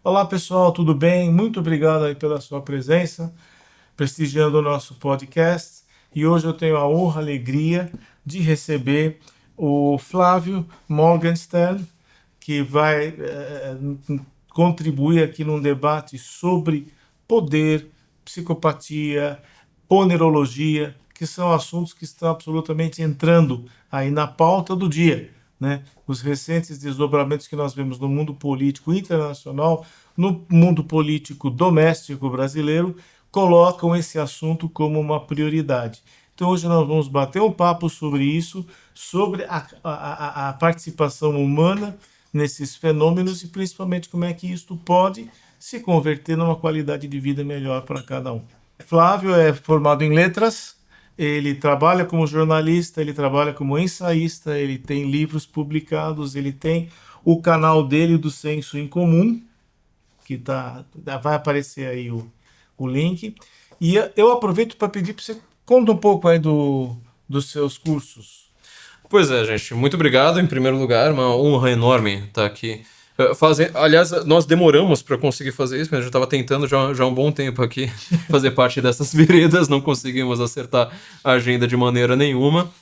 Olá pessoal, tudo bem? Muito obrigado aí pela sua presença, prestigiando o nosso podcast. E hoje eu tenho a honra, a alegria de receber o Flávio Morgenstern, que vai contribuir aqui num debate sobre poder, psicopatia, ponerologia, que são assuntos que estão absolutamente entrando aí na pauta do dia, né? Os recentes desdobramentos que nós vemos no mundo político internacional, no mundo político doméstico brasileiro, colocam esse assunto como uma prioridade. Então hoje nós vamos bater um papo sobre isso, sobre a participação humana nesses fenômenos e principalmente como é que isto pode se converter numa qualidade de vida melhor para cada um. Flávio é formado em letras, ele trabalha como jornalista, ele trabalha como ensaísta, ele tem livros publicados, ele tem o canal dele do Senso em Comum, que vai aparecer aí o link. E eu aproveito para pedir para você conta um pouco aí dos seus cursos. Pois é, gente, muito obrigado em primeiro lugar, uma honra enorme estar aqui. Aliás, nós demoramos para conseguir fazer isso, mas eu já estava tentando já há um bom tempo aqui fazer parte dessas veredas, não conseguimos acertar a agenda de maneira nenhuma.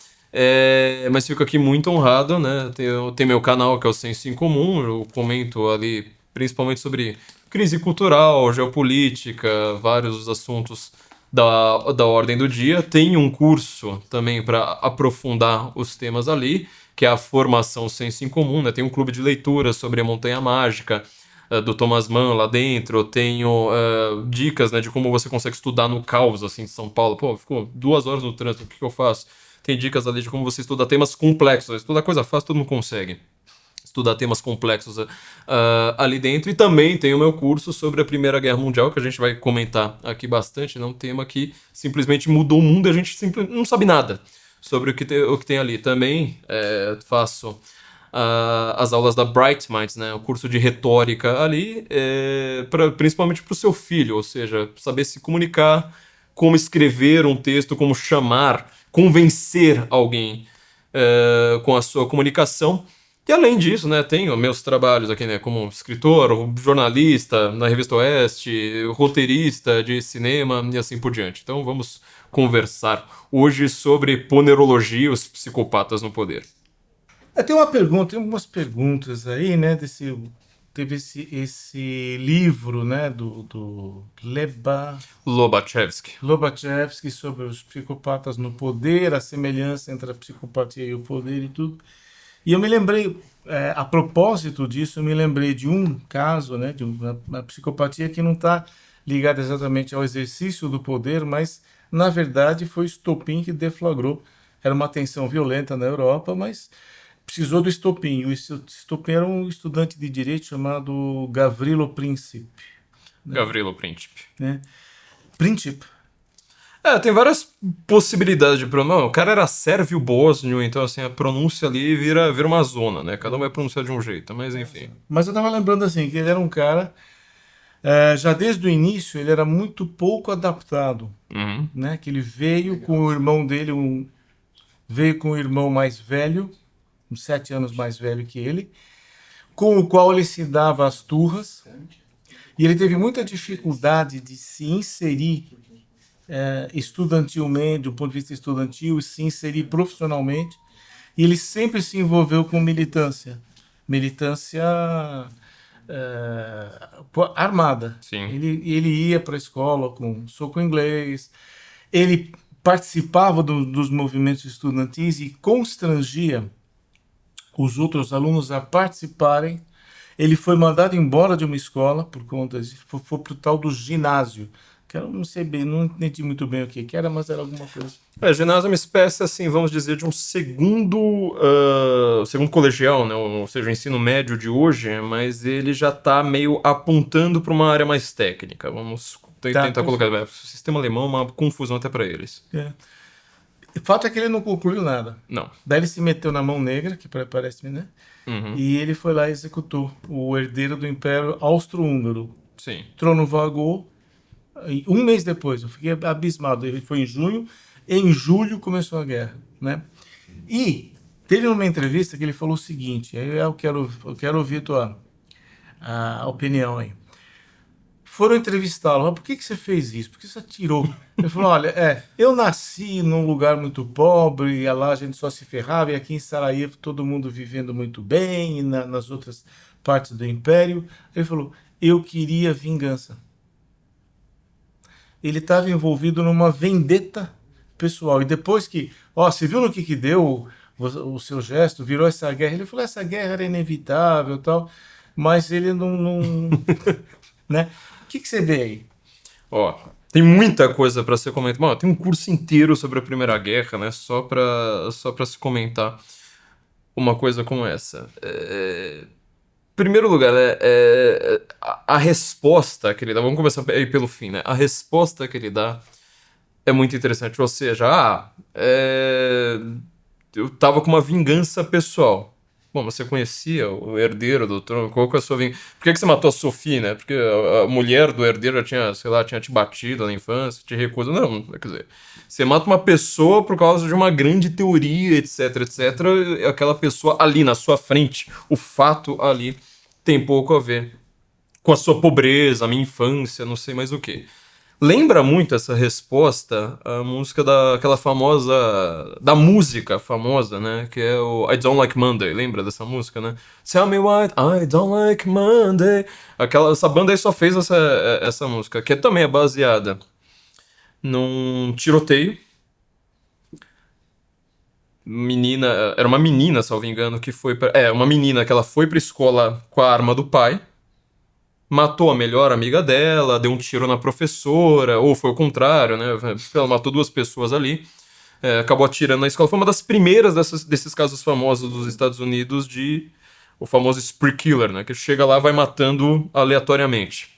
Mas fico aqui muito honrado, né? Tem meu canal que é o Senso em Comum, eu comento ali principalmente sobre crise cultural, geopolítica, vários assuntos da ordem do dia. Tem um curso também para aprofundar os temas ali, que é a formação Senso em Comum, né? Tem um clube de leitura sobre a Montanha Mágica, do Thomas Mann lá dentro. Eu tenho dicas, né, de como você consegue estudar no caos, assim, de São Paulo. Pô, ficou 2 horas no trânsito, o que eu faço? Tem dicas ali de como você estuda temas complexos. Estudar coisa fácil, todo mundo consegue estudar temas complexos ali dentro. E também tem o meu curso sobre a Primeira Guerra Mundial, que a gente vai comentar aqui bastante, né? Um tema que simplesmente mudou o mundo e a gente simplesmente não sabe nada sobre o que tem ali. Também faço as aulas da Bright Minds, né? O curso de retórica ali, principalmente para o seu filho, ou seja, saber se comunicar, como escrever um texto, como chamar, convencer alguém com a sua comunicação. E além disso, né, tenho meus trabalhos aqui, né, como escritor, jornalista na Revista Oeste, roteirista de cinema e assim por diante. Então vamos conversar hoje sobre ponerologia, os psicopatas no poder. Tem uma pergunta, tem algumas perguntas aí, né? Teve esse livro, né? Do Lobachevsky. Lobachevsky sobre os psicopatas no poder, a semelhança entre a psicopatia e o poder e tudo. E eu me lembrei, a propósito disso, eu me lembrei de um caso, né? De uma psicopatia que não está ligada exatamente ao exercício do poder, mas na verdade foi o estopim que deflagrou. Era uma tensão violenta na Europa, mas precisou do estopim. O estopim era um estudante de direito chamado Gavrilo Princip, né? Gavrilo Princip. Né? Princip. Tem várias possibilidades de pronúncia. O cara era sérvio bósnio, então assim, a pronúncia ali vira uma zona, né? Cada um vai pronunciar de um jeito, mas enfim. Mas eu estava lembrando assim, que ele era um cara, já desde o início, ele era muito pouco adaptado, Uhum. né? Que ele veio com o irmão dele, veio com o irmão mais velho, uns 7 anos mais velho que ele, com o qual ele se dava as turras, e ele teve muita dificuldade de se inserir estudantilmente, do ponto de vista estudantil, e se inserir profissionalmente, e ele sempre se envolveu com militância, militância armada. Sim. Ele ia para a escola com soco inglês, ele participava dos movimentos estudantis e constrangia os outros alunos a participarem. Ele foi mandado embora de uma escola por conta disso, foi para o tal do ginásio, que eu não sei bem, não entendi muito bem o que era, mas era alguma coisa. Ginásio é uma espécie, assim, vamos dizer, de um segundo colegial, né? Ou seja, o ensino médio de hoje, mas ele já está meio apontando para uma área mais técnica. Vamos Tá, tentar colocar. O sistema alemão é uma confusão até para eles. é. O fato é que ele não concluiu nada. Não. Daí ele se meteu na mão negra, que parece-me, né? Uhum. E ele foi lá e executou o herdeiro do Império Austro-Húngaro. Sim. Trono vagou. E um mês depois, eu fiquei abismado. Ele foi em junho. Em julho começou a guerra, né? E teve uma entrevista que ele falou o seguinte. Aí eu quero ouvir a opinião aí. foram entrevistá-lo. Mas por que você fez isso? Por que você atirou? Ele falou, olha, eu nasci num lugar muito pobre, e lá a gente só se ferrava, e aqui em Sarajevo todo mundo vivendo muito bem, e nas outras partes do império. Ele falou, eu queria vingança. Ele estava envolvido numa vendetta pessoal. E depois que, você viu no que deu o seu gesto, virou essa guerra. Ele falou, essa guerra era inevitável e tal, mas ele não né? O que você vê aí? Ó, tem muita coisa para ser comentada. Bom, tem um curso inteiro sobre a Primeira Guerra, né? Só para se comentar uma coisa como essa. Em primeiro lugar, a resposta que ele dá, vamos começar aí pelo fim, né? A resposta que ele dá é muito interessante. Ou seja, eu tava com uma vingança pessoal. Bom, você conhecia o herdeiro do trono? Qual que é a sua vingança? Por que você matou a Sophie, né? Porque a mulher do herdeiro já tinha, sei lá, tinha te batido na infância, te recusado. Não, quer dizer, você mata uma pessoa por causa de uma grande teoria, etc, etc. E aquela pessoa ali na sua frente, o fato ali tem pouco a ver com a sua pobreza, a minha infância, não sei mais o quê. Lembra muito essa resposta a música daquela famosa, da música famosa, né? Que é o I Don't Like Monday. Lembra dessa música, né? Tell me what I don't like Monday. Essa banda aí só fez essa música, que também é baseada num tiroteio. Era uma menina, salvo engano, que foi uma menina que ela foi pra escola com a arma do pai, matou a melhor amiga dela, deu um tiro na professora, ou foi o contrário, né? Ela matou duas pessoas ali, acabou atirando na escola. Foi uma das primeiras desses casos famosos dos Estados Unidos de o famoso spree killer, né? Que chega lá e vai matando aleatoriamente.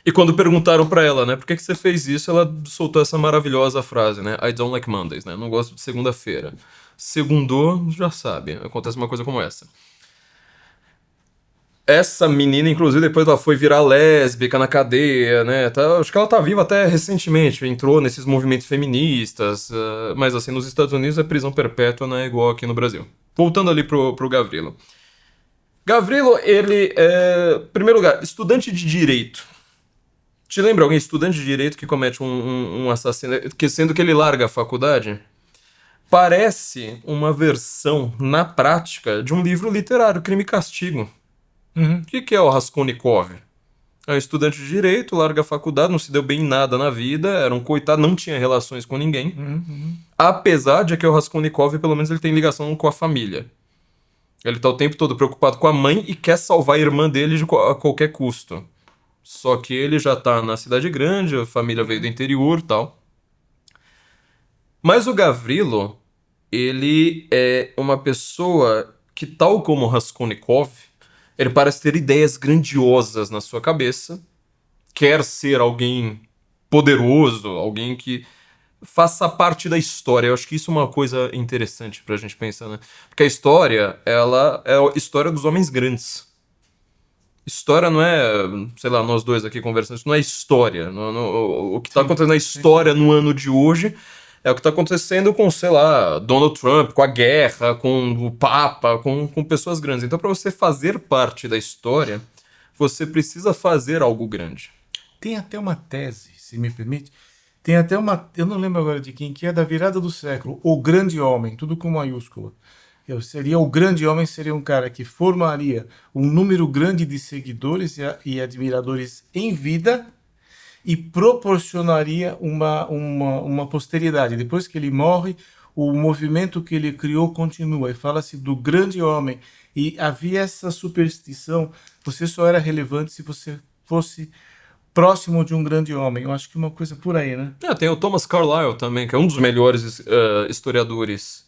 E quando perguntaram pra ela, né, por que você fez isso, ela soltou essa maravilhosa frase, né? I don't like Mondays, né? Não gosto de segunda-feira. Segundou, já sabe, acontece uma coisa como essa. Essa menina, inclusive, depois ela foi virar lésbica na cadeia, né? Acho que ela tá viva até recentemente, entrou nesses movimentos feministas, mas assim, nos Estados Unidos é prisão perpétua, não é igual aqui no Brasil. Voltando ali pro Gavrilo. Gavrilo, ele é, em primeiro lugar, estudante de direito. Te lembra alguém, estudante de direito, que comete um assassinato, sendo que ele larga a faculdade? Parece uma versão, na prática, de um livro literário, Crime e Castigo. O que é o Raskolnikov? É um estudante de direito, larga a faculdade, não se deu bem em nada na vida, era um coitado, não tinha relações com ninguém. Apesar de que o Raskolnikov, pelo menos, ele tem ligação com a família. Ele tá o tempo todo preocupado com a mãe e quer salvar a irmã dele a qualquer custo. Só que ele já tá na cidade grande, a família veio do interior e tal. Mas o Gavrilo, ele é uma pessoa que, tal como o Raskolnikov, ele parece ter ideias grandiosas na sua cabeça, quer ser alguém poderoso, alguém que faça parte da história. Eu acho que isso é uma coisa interessante pra gente pensar, né? Porque a história, ela é a história dos homens grandes. História não é, sei lá, nós dois aqui conversando, isso não é história. O que tá acontecendo na história no ano de hoje é o que tá acontecendo com, sei lá, Donald Trump, com a guerra, com o Papa, com pessoas grandes. Então, para você fazer parte da história, você precisa fazer algo grande. Tem até uma tese, se me permite, tem até uma, eu não lembro agora de quem, que é da virada do século, o grande homem, tudo com maiúscula. O grande homem seria um cara que formaria um número grande de seguidores e admiradores em vida e proporcionaria uma posteridade. Depois que ele morre, o movimento que ele criou continua. E fala-se do grande homem. E havia essa superstição, você só era relevante se você fosse próximo de um grande homem. Eu acho que uma coisa por aí, né? Tem o Thomas Carlyle também, que é um dos melhores historiadores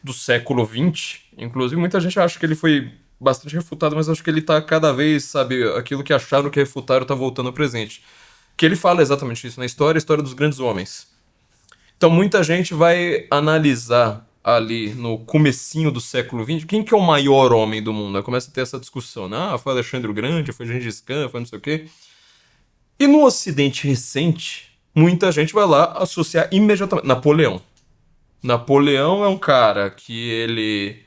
do século XX. Inclusive, muita gente acha que ele foi bastante refutado, mas acho que ele tá cada vez, sabe, aquilo que acharam que refutaram tá voltando ao presente. Que ele fala exatamente isso na história, a história dos grandes homens. Então muita gente vai analisar ali no comecinho do século XX, quem que é o maior homem do mundo? Aí começa a ter essa discussão, né? Foi Alexandre o Grande, foi Gengis Khan, foi não sei o quê. E no Ocidente recente, muita gente vai lá associar imediatamente Napoleão. Napoleão é um cara que ele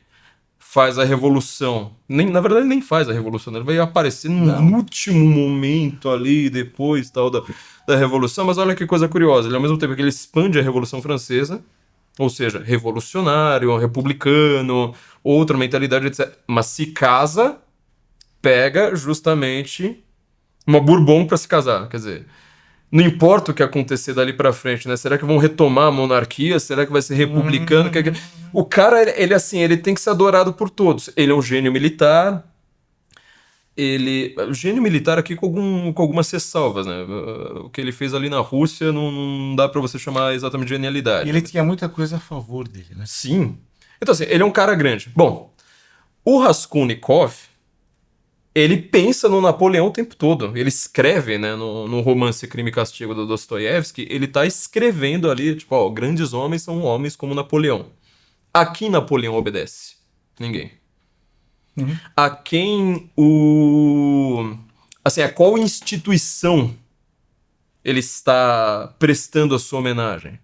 faz a revolução. Na verdade, ele nem faz a revolução, né? Ele vai aparecer num último momento ali, depois tal, da revolução. Mas olha que coisa curiosa, ele ao mesmo tempo que ele expande a Revolução Francesa, ou seja, revolucionário, republicano, outra mentalidade, etc. Mas se casa, pega justamente uma Bourbon para se casar, quer dizer... Não importa o que acontecer dali pra frente, né? Será que vão retomar a monarquia? Será que vai ser republicano? O cara, ele assim, ele tem que ser adorado por todos. Ele é um gênio militar. Gênio militar aqui com algumas ressalvas, né? O que ele fez ali na Rússia não dá pra você chamar exatamente de genialidade. E ele tinha muita coisa a favor dele, né? Sim. Então, assim, ele é um cara grande. Bom, o Raskolnikov, ele pensa no Napoleão o tempo todo. Ele escreve, né, no romance Crime e Castigo do Dostoiévski, ele tá escrevendo ali, tipo, ó, grandes homens são homens como Napoleão. A quem Napoleão obedece? Ninguém. Uhum. A quem o... Assim, a qual instituição ele está prestando a sua homenagem?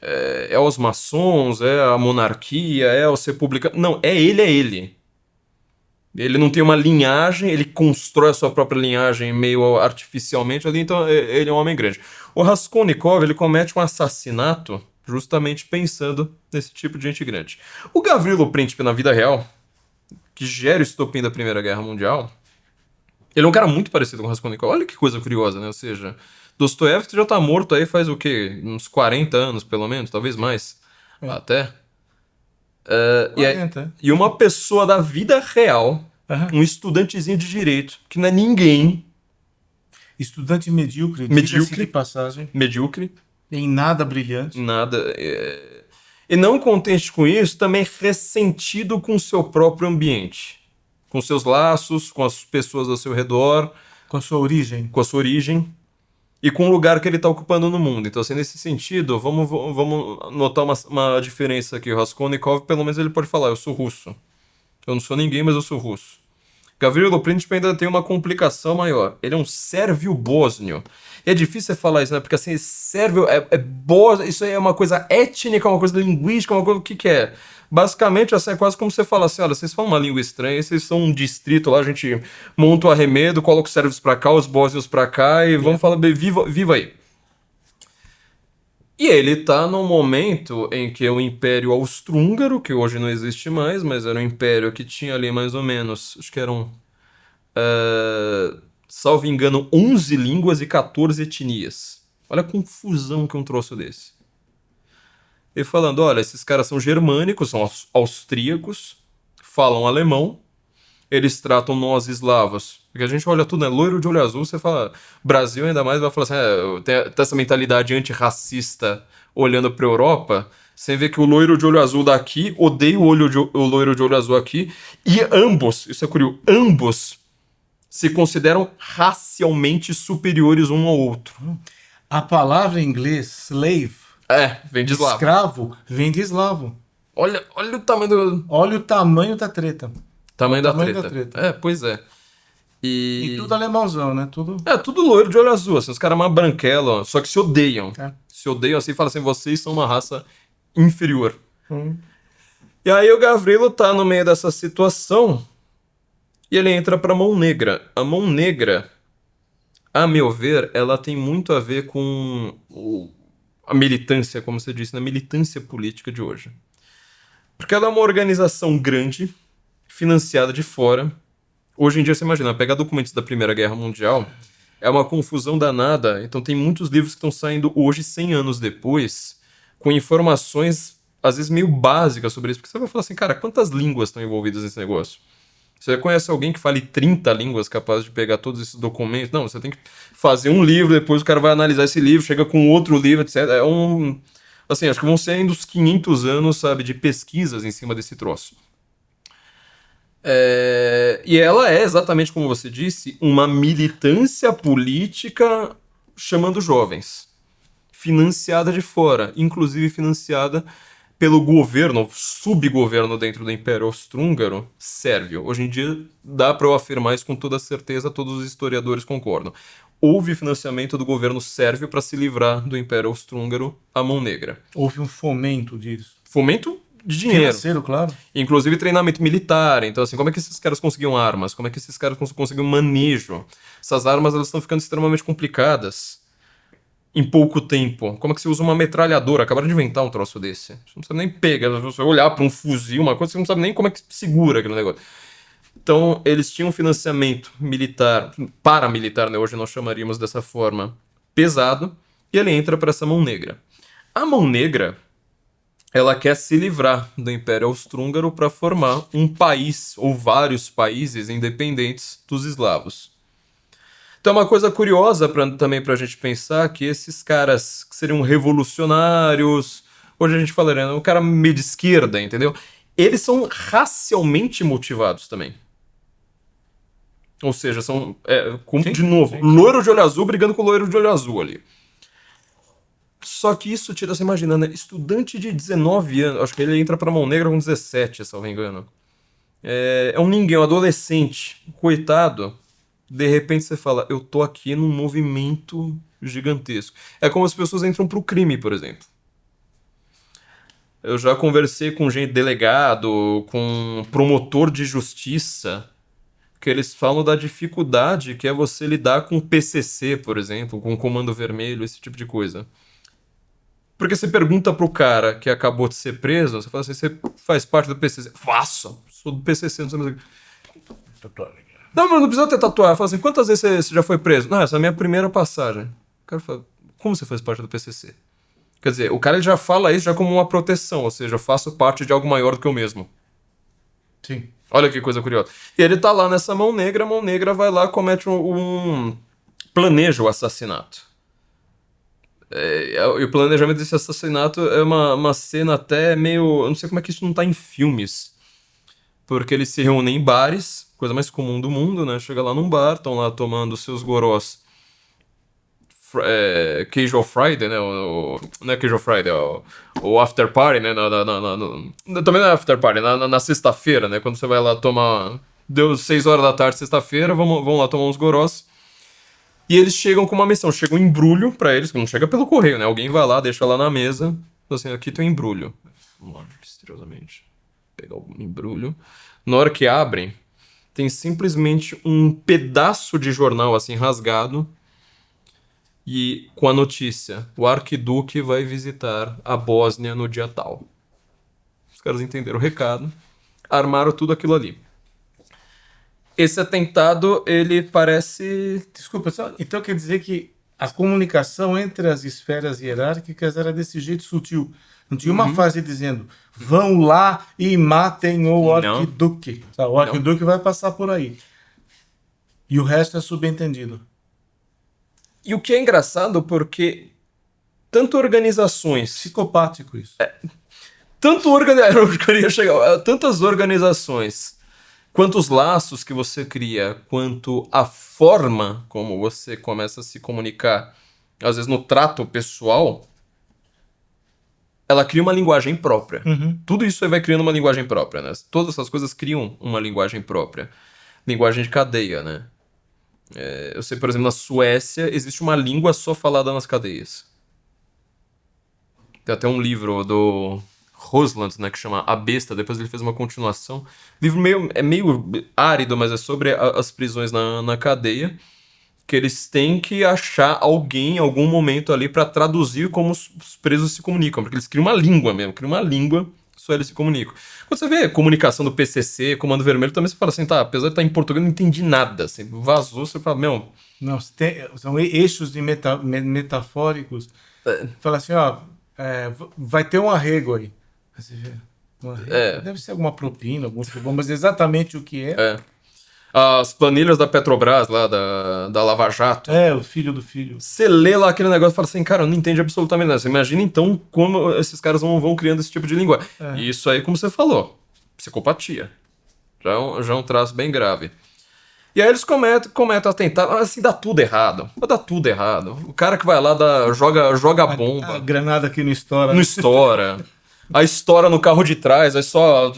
É aos maçons? É a monarquia? É aos republicanos? Não, é ele. Ele não tem uma linhagem, ele constrói a sua própria linhagem meio artificialmente ali, então ele é um homem grande. O Raskolnikov, ele comete um assassinato justamente pensando nesse tipo de gente grande. O Gavrilo Príncipe, na vida real, que gera o estopim da Primeira Guerra Mundial, ele é um cara muito parecido com o Raskolnikov. Olha que coisa curiosa, né? Ou seja, Dostoiévski já tá morto aí faz o quê? Uns 40 anos, pelo menos, talvez mais. Até... 40. E uma pessoa da vida real, um estudantezinho de direito, que não é ninguém. Estudante medíocre, diga-se de passagem. Medíocre. Em nada brilhante. Nada. E não contente com isso, também ressentido com o seu próprio ambiente. Com seus laços, com as pessoas ao seu redor. Com a sua origem. Com a sua origem. E com o lugar que ele está ocupando no mundo. Então, assim, nesse sentido, vamos notar uma diferença aqui. O Raskolnikov, pelo menos, ele pode falar, eu sou russo. Eu não sou ninguém, mas eu sou russo. Gavrilo Príncipe ainda tem uma complicação maior. Ele é um sérvio bósnio. E é difícil você falar isso, né? Porque, assim, sérvio bósnio, isso aí é uma coisa étnica, uma coisa linguística, uma coisa... O que é? Basicamente, assim, é quase como você fala assim, olha, vocês falam uma língua estranha, vocês são um distrito lá, a gente monta o arremedo, coloca os sérvios pra cá, os bósnios pra cá e vamos falar, viva aí. E ele tá num momento em que o Império Austro-Húngaro, que hoje não existe mais, mas era um império que tinha ali mais ou menos, acho que eram, salvo engano, 11 línguas e 14 etnias. Olha a confusão que é um troço desse. E falando, olha, esses caras são germânicos, são austríacos, falam alemão, eles tratam nós eslavos. Porque a gente olha tudo, né? Loiro de olho azul, você fala... Brasil ainda mais vai falar assim, tem essa mentalidade antirracista olhando pra Europa, você vê que o loiro de olho azul daqui odeia o loiro de olho azul aqui, e ambos, isso é curioso, ambos se consideram racialmente superiores um ao outro. A palavra em inglês, slave... vem de eslavo. Escravo vem de eslavo. Olha o tamanho do... Olha o tamanho da treta. Tamanho da tamanho treta. da treta. Pois é. E tudo alemãozão, né? Tudo... tudo loiro de olho azul, assim, os caras mais branquelos, só que se odeiam. É. Se odeiam assim e falam assim, vocês são uma raça inferior. E aí o Gavrilo tá no meio dessa situação e ele entra pra Mão Negra. A Mão Negra, a meu ver, ela tem muito a ver com a militância, como você disse, na militância política de hoje. Porque ela é uma organização grande, financiada de fora. Hoje em dia, você imagina, pegar documentos da Primeira Guerra Mundial é uma confusão danada. Então tem muitos livros que estão saindo hoje, 100 anos depois, com informações, às vezes, meio básicas sobre isso. Porque você vai falar assim, cara, quantas línguas estão envolvidas nesse negócio? Você conhece alguém que fale 30 línguas capaz de pegar todos esses documentos? Não, você tem que fazer um livro, depois o cara vai analisar esse livro, chega com outro livro, etc. Assim, acho que vão ser ainda uns 500 anos, sabe, de pesquisas em cima desse troço. E ela é, exatamente como você disse, uma militância política chamando jovens. Financiada de fora, inclusive financiada pelo governo, subgoverno dentro do Império Austro-Húngaro, sérvio. Hoje em dia dá para eu afirmar isso com toda certeza, todos os historiadores concordam. Houve financiamento do governo sérvio para se livrar do Império Austro-Húngaro à Mão Negra. Houve um fomento disso. Fomento de dinheiro. Financeiro, claro. Inclusive treinamento militar. Então, assim, como é que esses caras conseguiam armas? Como é que esses caras conseguiam manejo? Essas armas, elas estão ficando extremamente complicadas em pouco tempo. Como é que você usa uma metralhadora? Acabaram de inventar um troço desse. Você não sabe nem pegar, você olhar para um fuzil, uma coisa, você não sabe nem como é que segura aquele negócio. Então, eles tinham financiamento militar, paramilitar, né? Hoje nós chamaríamos dessa forma, pesado, e ele entra para essa Mão Negra. A Mão Negra, ela quer se livrar do Império Austro-Húngaro para formar um país, ou vários países independentes dos eslavos. Então, uma coisa curiosa também para a gente pensar que esses caras que seriam revolucionários, hoje a gente falaria, um cara meio de esquerda, entendeu? Eles são racialmente motivados também. Ou seja, são, de novo, loiro de olho azul brigando com loiro de olho azul ali. Só que isso tira, você imagina, né? Estudante de 19 anos, acho que ele entra pra Mão Negra com 17, se eu não me engano. É um ninguém, um adolescente, coitado. De repente você fala, eu tô aqui num movimento gigantesco. É como as pessoas entram pro crime, por exemplo. Eu já conversei com gente delegado, com promotor de justiça, que eles falam da dificuldade que é você lidar com PCC, por exemplo, com Comando Vermelho, esse tipo de coisa. Porque você pergunta pro cara que acabou de ser preso, você fala assim, você faz parte do PCC? Faço! Sou do PCC, não sei mais o que. Não, mas não precisa ter tatuagem. Fala assim, quantas vezes você já foi preso? Não, essa é a minha primeira passagem. O cara fala, como você faz parte do PCC? Quer dizer, o cara ele já fala isso já como uma proteção, ou seja, eu faço parte de algo maior do que eu mesmo. Sim. Olha que coisa curiosa. E ele tá lá nessa Mão Negra, a Mão Negra vai lá, comete planeja o assassinato. E o planejamento desse assassinato é uma cena até meio... Eu não sei como é que isso não tá em filmes. Porque eles se reúnem em bares, coisa mais comum do mundo, né? Chega lá num bar, estão lá tomando seus gorós. Casual Friday, né? Não é Casual Friday, é o After Party, né? Também não é After Party, na sexta-feira, né? Quando você vai lá tomar... Deu 6 horas da tarde, sexta-feira, vão lá tomar uns gorós. E eles chegam com uma missão, chega um embrulho pra eles, que não chega pelo correio, né? Alguém vai lá, deixa lá na mesa, fala assim, aqui tem um embrulho. Vamos lá, misteriosamente. Pegar o embrulho. Na hora que abrem, tem simplesmente um pedaço de jornal assim rasgado e com a notícia: o arquiduque vai visitar a Bósnia no dia tal. Os caras entenderam o recado, armaram tudo aquilo ali. Esse atentado, ele parece... Desculpa, então quer dizer que a comunicação entre as esferas hierárquicas era desse jeito sutil. Não tinha uma frase dizendo, vão lá e matem o arquiduque. O arquiduque vai passar por aí. E o resto é subentendido. E o que é engraçado, porque tanto organizações... Psicopático isso. Eu queria chegar... Tantas organizações, quantos laços que você cria, quanto a forma como você começa a se comunicar, às vezes no trato pessoal... ela cria uma linguagem própria. Tudo isso aí vai criando uma linguagem própria, né? Todas essas coisas criam uma linguagem própria. Linguagem de cadeia, né? Eu sei, por exemplo, na Suécia existe uma língua só falada nas cadeias. Tem até um livro do Rosland, né, que chama A Besta, depois ele fez uma continuação. O livro meio árido, mas é sobre as prisões na cadeia. Que eles têm que achar alguém em algum momento ali para traduzir como os presos se comunicam, porque eles criam uma língua mesmo, só eles se comunicam. Quando você vê comunicação do PCC, Comando Vermelho, também você fala assim, tá, apesar de estar em português, eu não entendi nada, assim, vazou, você fala, meu... Não, são eixos de metafóricos. Fala assim, ó, vai ter um arrego aí. Você vê, deve ser alguma propina, algum bom, mas exatamente o que é. As planilhas da Petrobras, lá, da Lava Jato. O filho do filho. Você lê lá aquele negócio e fala assim, cara, eu não entendi absolutamente nada. Você imagina, então, como esses caras vão criando esse tipo de linguagem. E isso aí, como você falou, psicopatia. Já é um traço bem grave. E aí eles cometem a tentar, assim, dá tudo errado. Dá tudo errado. O cara que vai lá, joga a bomba. A granada aqui não estoura. Não estoura. Aí estoura no carro de trás, aí só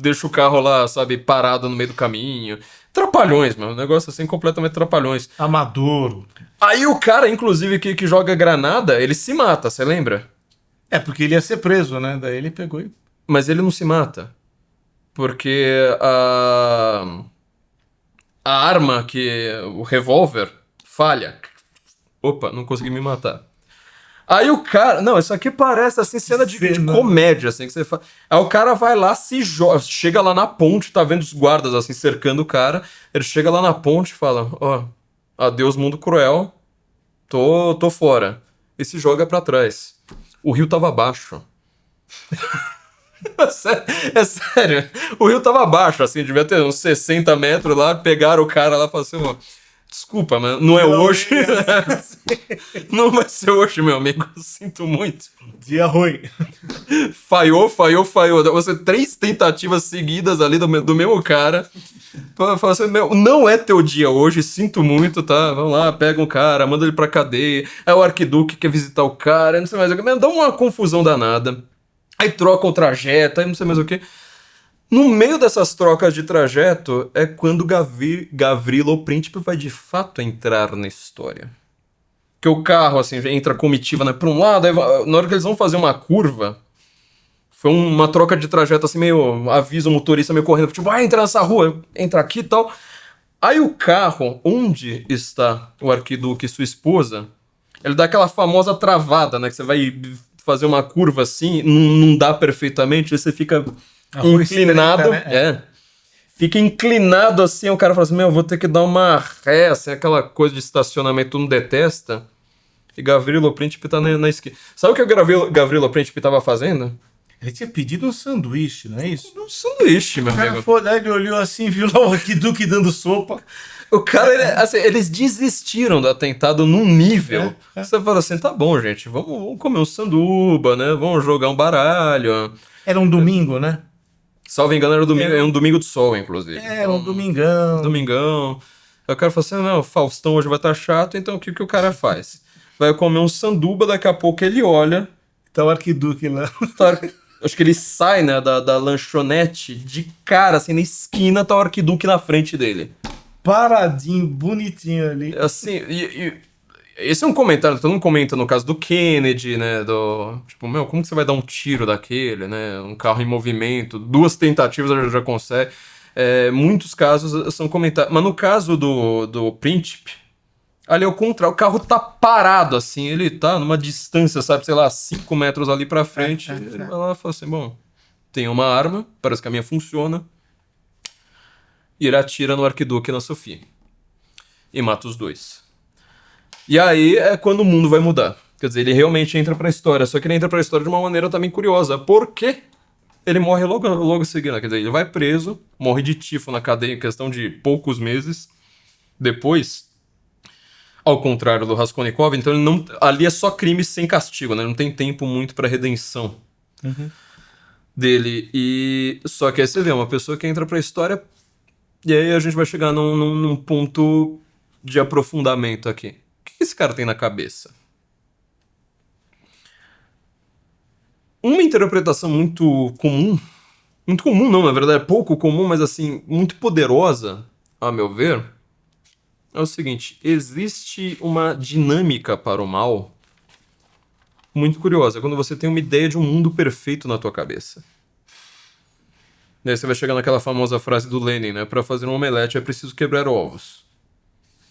deixa o carro lá, sabe, parado no meio do caminho. Trapalhões, mano. Um negócio assim, completamente trapalhões. Amador. Aí o cara, inclusive, que joga granada, ele se mata, você lembra? Porque ele ia ser preso, né? Daí ele pegou e... Mas ele não se mata. Porque a arma, o revólver, falha. Opa, não consegui me matar. Aí o cara... Não, isso aqui parece, assim, cena de comédia, assim, que você fala. Aí o cara vai lá, se joga, chega lá na ponte, tá vendo os guardas, assim, cercando o cara. Ele chega lá na ponte e fala, ó, adeus mundo cruel, tô fora. E se joga pra trás. O rio tava abaixo. É sério. O rio tava abaixo, assim, devia ter uns 60 metros lá, pegaram o cara lá e falaram assim, ó... Desculpa, mas não é hoje. Não vai ser hoje, meu amigo. Sinto muito. Dia ruim. Falhou. Você 3 tentativas seguidas ali do mesmo cara. Fala assim, meu, não é teu dia hoje, sinto muito, tá? Vamos lá, pega um cara, manda ele pra cadeia. Aí o arquiduque quer visitar o cara, não sei mais o que. Dá uma confusão danada. Aí troca o trajeto, aí não sei mais o que. No meio dessas trocas de trajeto é quando Gavrilo, o príncipe, vai de fato entrar na história. Que o carro, assim, entra a comitiva, né, pra um lado, aí, na hora que eles vão fazer uma curva, foi uma troca de trajeto, assim, meio avisa o motorista meio correndo, tipo, entra nessa rua, entra aqui e tal. Aí o carro, onde está o arquiduque e sua esposa, ele dá aquela famosa travada, né, que você vai fazer uma curva assim, não dá perfeitamente, aí você fica... inclinado, estreita, né? Fica inclinado assim, o cara fala assim, eu vou ter que dar uma ré, assim, aquela coisa de estacionamento, todo mundo detesta. E Gavrilo Príncipe tá na esquina. Sabe o que o Gavrilo Príncipe tava fazendo? Ele tinha pedido um sanduíche, não é isso? Um sanduíche, meu amigo. O cara foi lá, ele olhou assim, viu lá o arquiduque dando sopa. O cara, assim, eles desistiram do atentado num nível. Você fala assim, tá bom, gente, vamos comer um sanduba, né? Vamos jogar um baralho. Era um domingo, né? Salvo engano, era um domingo de sol, inclusive. Era um domingão. Domingão. Aí o cara falou assim, não, o Faustão hoje vai estar chato, então o que o cara faz? Vai comer um sanduba, daqui a pouco ele olha... Tá o arquiduque lá. Acho que ele sai, né, da lanchonete, de cara, assim, na esquina, tá o arquiduque na frente dele. Paradinho, bonitinho ali. Assim, esse é um comentário que todo mundo comenta no caso do Kennedy, né, tipo, como que você vai dar um tiro daquele, né, um carro em movimento, 2 tentativas já consegue. Muitos casos são comentados, mas no caso do Príncipe, ali é o contrário, o carro tá parado, assim, ele tá numa distância, sabe, sei lá, 5 metros ali pra frente, ele vai lá e fala assim, bom, tem uma arma, parece que a minha funciona, e ele atira no arquiduque e na Sofia. E mata os 2. E aí é quando o mundo vai mudar. Quer dizer, ele realmente entra pra história. Só que ele entra pra história de uma maneira também curiosa. Porque ele morre logo em seguida. Quer dizer, ele vai preso, morre de tifo na cadeia em questão de poucos meses. Depois, ao contrário do Raskolnikov, então ele não, ali é só crime sem castigo, né? Não tem tempo muito pra redenção dele. E só que aí você vê, uma pessoa que entra pra história... E aí a gente vai chegar num ponto de aprofundamento aqui. O que esse cara tem na cabeça? Uma interpretação muito comum não, na verdade é pouco comum, mas assim, muito poderosa, a meu ver, é o seguinte, existe uma dinâmica para o mal muito curiosa, quando você tem uma ideia de um mundo perfeito na tua cabeça. E aí você vai chegar naquela famosa frase do Lenin, né? Para fazer um omelete é preciso quebrar ovos.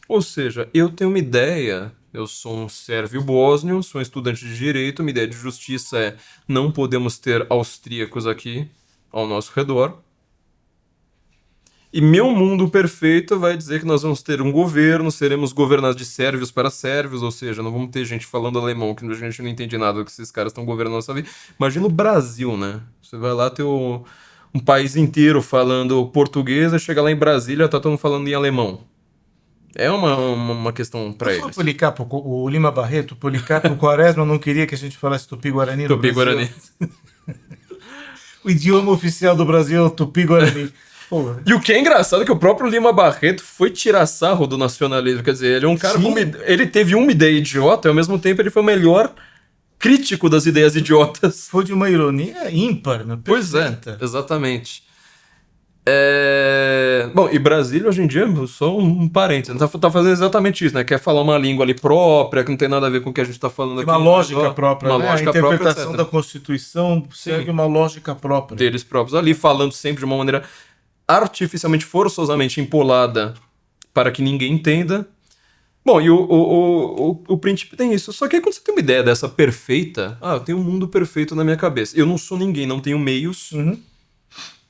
Ou seja, eu tenho uma ideia, eu sou um sérvio bósnio, sou um estudante de direito, minha ideia de justiça é não podemos ter austríacos aqui ao nosso redor. E meu mundo perfeito vai dizer que nós vamos ter um governo, seremos governados de sérvios para sérvios, ou seja, não vamos ter gente falando alemão, que a gente não entende nada do que esses caras estão governando a nossa vida. Imagina o Brasil, né? Você vai lá ter um país inteiro falando português, e chega lá em Brasília, tá todo mundo falando em alemão. É uma questão pra eles. O Lima Barreto, o Policarpo Quaresma não queria que a gente falasse Tupi-Guarani no Brasil. Tupi-Guarani. O idioma oficial do Brasil é o Tupi-Guarani. E o que é engraçado é que o próprio Lima Barreto foi tirar sarro do nacionalismo. Quer dizer, ele é um cara com ele teve uma ideia idiota e ao mesmo tempo ele foi o melhor crítico das ideias idiotas. Foi de uma ironia ímpar, né? Pois é, exatamente. Bom, e Brasília hoje em dia, só um parênteses, tá fazendo exatamente isso, né? Quer falar uma língua ali própria, que não tem nada a ver com o que a gente tá falando Tem aqui. uma lógica Ó, própria, uma né? A lógica própria, interpretação da etc. Constituição segue Sim, uma lógica própria. deles próprios ali, falando sempre de uma maneira artificialmente, forçosamente empolada para que ninguém entenda. Bom, e o príncipe tem isso. Só que aí quando você tem uma ideia dessa perfeita, eu tenho um mundo perfeito na minha cabeça. Eu não sou ninguém, não tenho meios, Uhum.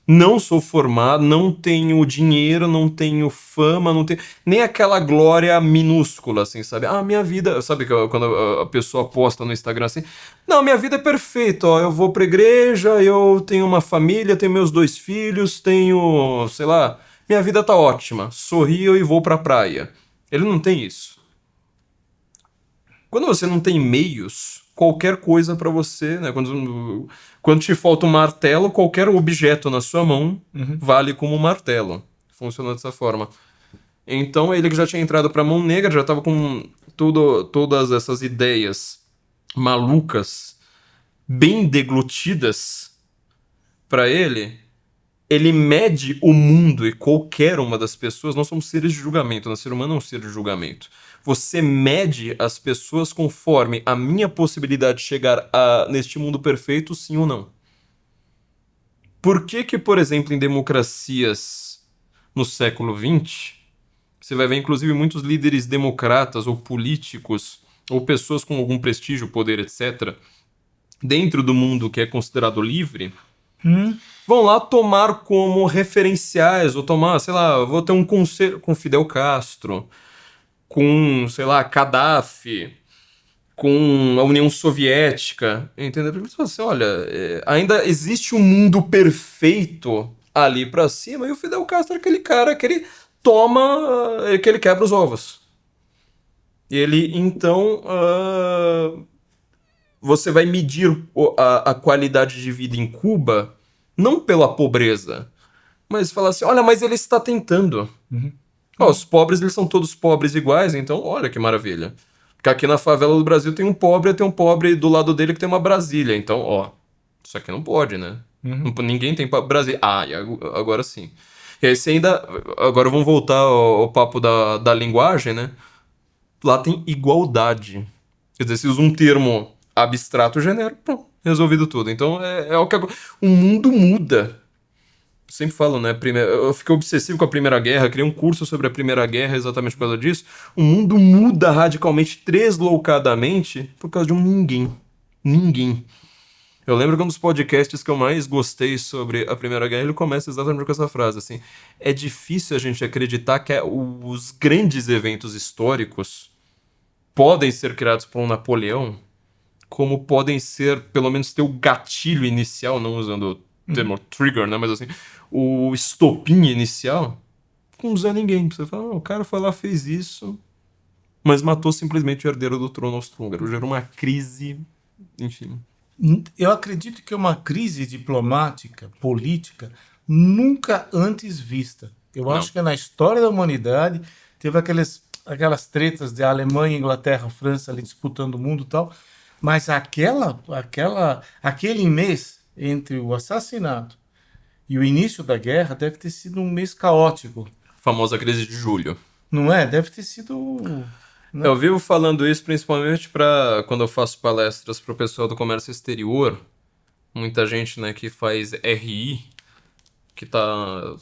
não sou formado, não tenho dinheiro, não tenho fama, não tenho nem aquela glória minúscula, assim, sabe? Minha vida, sabe quando a pessoa posta no Instagram assim, não, minha vida é perfeita, ó, eu vou pra igreja, eu tenho uma família, tenho meus 2 filhos, tenho, sei lá, minha vida tá ótima, sorrio e vou pra praia. Ele não tem isso. Quando você não tem meios, qualquer coisa pra você, né? Quando te falta um martelo, qualquer objeto na sua mão vale como um martelo. Funciona dessa forma. Então ele que já tinha entrado pra Mão Negra, já tava com todas essas ideias malucas, bem deglutidas pra ele mede o mundo e qualquer uma das pessoas. Nós somos seres de julgamento, né? O ser humano é um ser de julgamento. Você mede as pessoas conforme a minha possibilidade de chegar neste mundo perfeito, sim ou não. Por que, por exemplo, em democracias no século XX, você vai ver inclusive muitos líderes democratas ou políticos ou pessoas com algum prestígio, poder, etc., dentro do mundo que é considerado livre, vão lá tomar como referenciais, ou tomar, sei lá, vou ter um conselho com Fidel Castro, com, sei lá, Gaddafi, com a União Soviética, entendeu? Porque você fala assim, olha, ainda existe um mundo perfeito ali pra cima, e o Fidel Castro é aquele cara que ele toma, que ele quebra os ovos. E ele, então, você vai medir a qualidade de vida em Cuba não pela pobreza, mas falar assim, olha, mas ele está tentando. Os pobres, eles são todos pobres iguais, então olha que maravilha. Porque aqui na favela do Brasil tem um pobre do lado dele que tem uma Brasília. Então, isso aqui não pode, né? Ninguém tem Brasília. E agora sim. E aí você ainda... Agora vamos voltar ao papo da linguagem, né? Lá tem igualdade. Quer dizer, se usa um termo abstrato genérico, pronto, resolvido tudo. Então é o que o mundo muda. Eu sempre falo, né? Eu fiquei obsessivo com a Primeira Guerra, criei um curso sobre a Primeira Guerra exatamente por causa disso. O mundo muda radicalmente, deslocadamente, por causa de um ninguém. Ninguém. Eu lembro que um dos podcasts que eu mais gostei sobre a Primeira Guerra, ele começa exatamente com essa frase, assim. É difícil a gente acreditar que os grandes eventos históricos podem ser criados por um Napoleão, como podem ser, pelo menos, ter o gatilho inicial, não usando o termo trigger, né? Mas assim, o estopim inicial, com Zé Ninguém. Você fala, o cara foi lá, fez isso, mas matou simplesmente o herdeiro do trono austro-húngaro. Gerou uma crise, enfim. Eu acredito que é uma crise diplomática, política, nunca antes vista. Eu Não. acho que na história da humanidade teve aquelas tretas de Alemanha, Inglaterra, França ali disputando o mundo e tal, mas aquele mês entre o assassinato e o início da guerra deve ter sido um mês caótico, A famosa crise de julho. não é? Deve ter sido, né? Eu vivo falando isso principalmente para quando eu faço palestras para o pessoal do comércio exterior. Muita gente, né, que faz RI, que tá,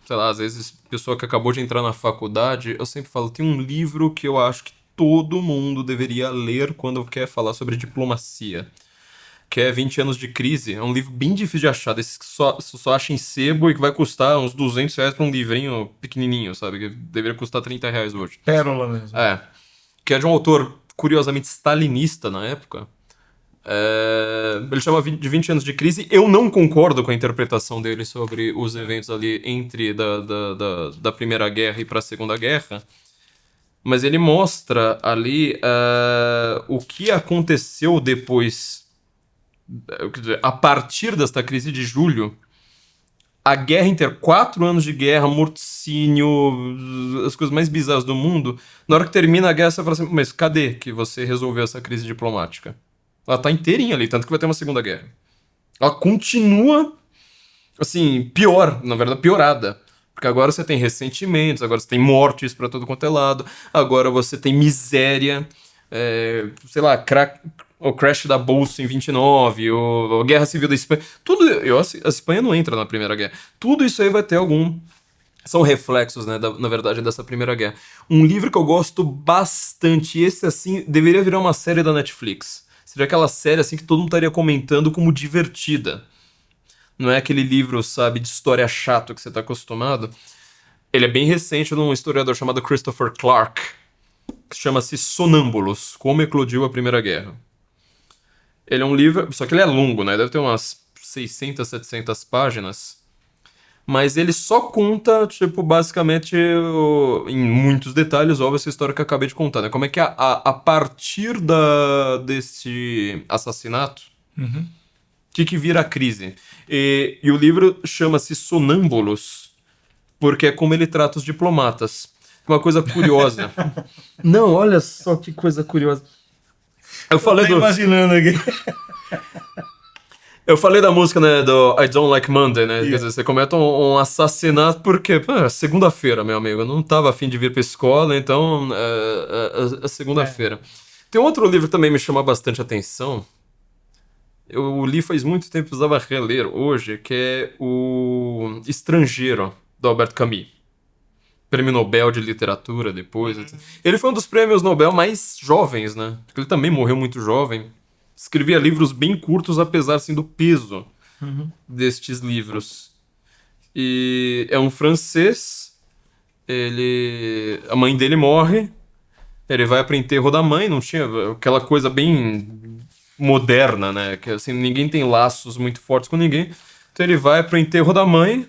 sei lá, às vezes pessoa que acabou de entrar na faculdade, eu sempre falo, tem um livro que eu acho que todo mundo deveria ler quando quer falar sobre diplomacia, que é 20 anos de crise. É um livro bem difícil de achar, desses que só acha em sebo e que vai custar uns R$ 200 pra um livrinho pequenininho, sabe? Que deveria custar R$ 30 hoje. Pérola mesmo. Que é de um autor curiosamente stalinista na época. Ele chama de 20 anos de crise. Eu não concordo com a interpretação dele sobre os eventos ali entre da Primeira Guerra e para a Segunda Guerra, mas ele mostra ali o que aconteceu depois, quer dizer, a partir desta crise de julho. A guerra inteira, 4 anos de guerra, morticínio, as coisas mais bizarras do mundo. Na hora que termina a guerra, você fala assim, mas cadê que você resolveu essa crise diplomática? Ela tá inteirinha ali, tanto que vai ter uma segunda guerra. Ela continua. assim, pior, na verdade, piorada. Porque agora você tem ressentimentos, agora você tem mortes pra todo quanto é lado, agora você tem miséria, sei lá, o crash da Bolsa em 29, a Guerra Civil da Espanha. Tudo, a Espanha não entra na Primeira Guerra. Tudo isso aí vai ter algum. São reflexos, né, na verdade, dessa Primeira Guerra. Um livro que eu gosto bastante, e esse, assim, deveria virar uma série da Netflix. Seria aquela série, assim, que todo mundo estaria comentando como divertida. Não é aquele livro, sabe, de história chato que você tá acostumado. Ele é bem recente, de um historiador chamado Christopher Clark, que chama-se Sonâmbulos, Como Eclodiu a Primeira Guerra. Ele é um livro, só que ele é longo, né? Deve ter umas 600, 700 páginas. Mas ele só conta, tipo, basicamente, em muitos detalhes, óbvio, essa história que eu acabei de contar, né? Como é que a partir desse assassinato, Uhum. que vira a crise. E o livro chama-se Sonâmbulos, porque é como ele trata os diplomatas. Uma coisa curiosa. Não, olha só que coisa curiosa. Eu falei Tô do... imaginando aqui. Eu falei da música, né, do I Don't Like Monday, né? Yeah. Quer dizer, você comete um assassinato porque, pô, segunda-feira, meu amigo. Eu não tava afim de vir pra escola, então é segunda-feira. Tem um outro livro que também me chama bastante atenção. Eu li faz muito tempo, precisava reler hoje, que é o Estrangeiro, do Albert Camus. Prêmio Nobel de Literatura depois, etc. Ele foi um dos prêmios Nobel mais jovens, né? Porque ele também morreu muito jovem. Escrevia livros bem curtos, apesar assim, do peso destes livros. E é um francês. A mãe dele morre. Ele vai para o enterro da mãe. Não tinha aquela coisa bem moderna, né? Que assim, ninguém tem laços muito fortes com ninguém. Então ele vai para o enterro da mãe.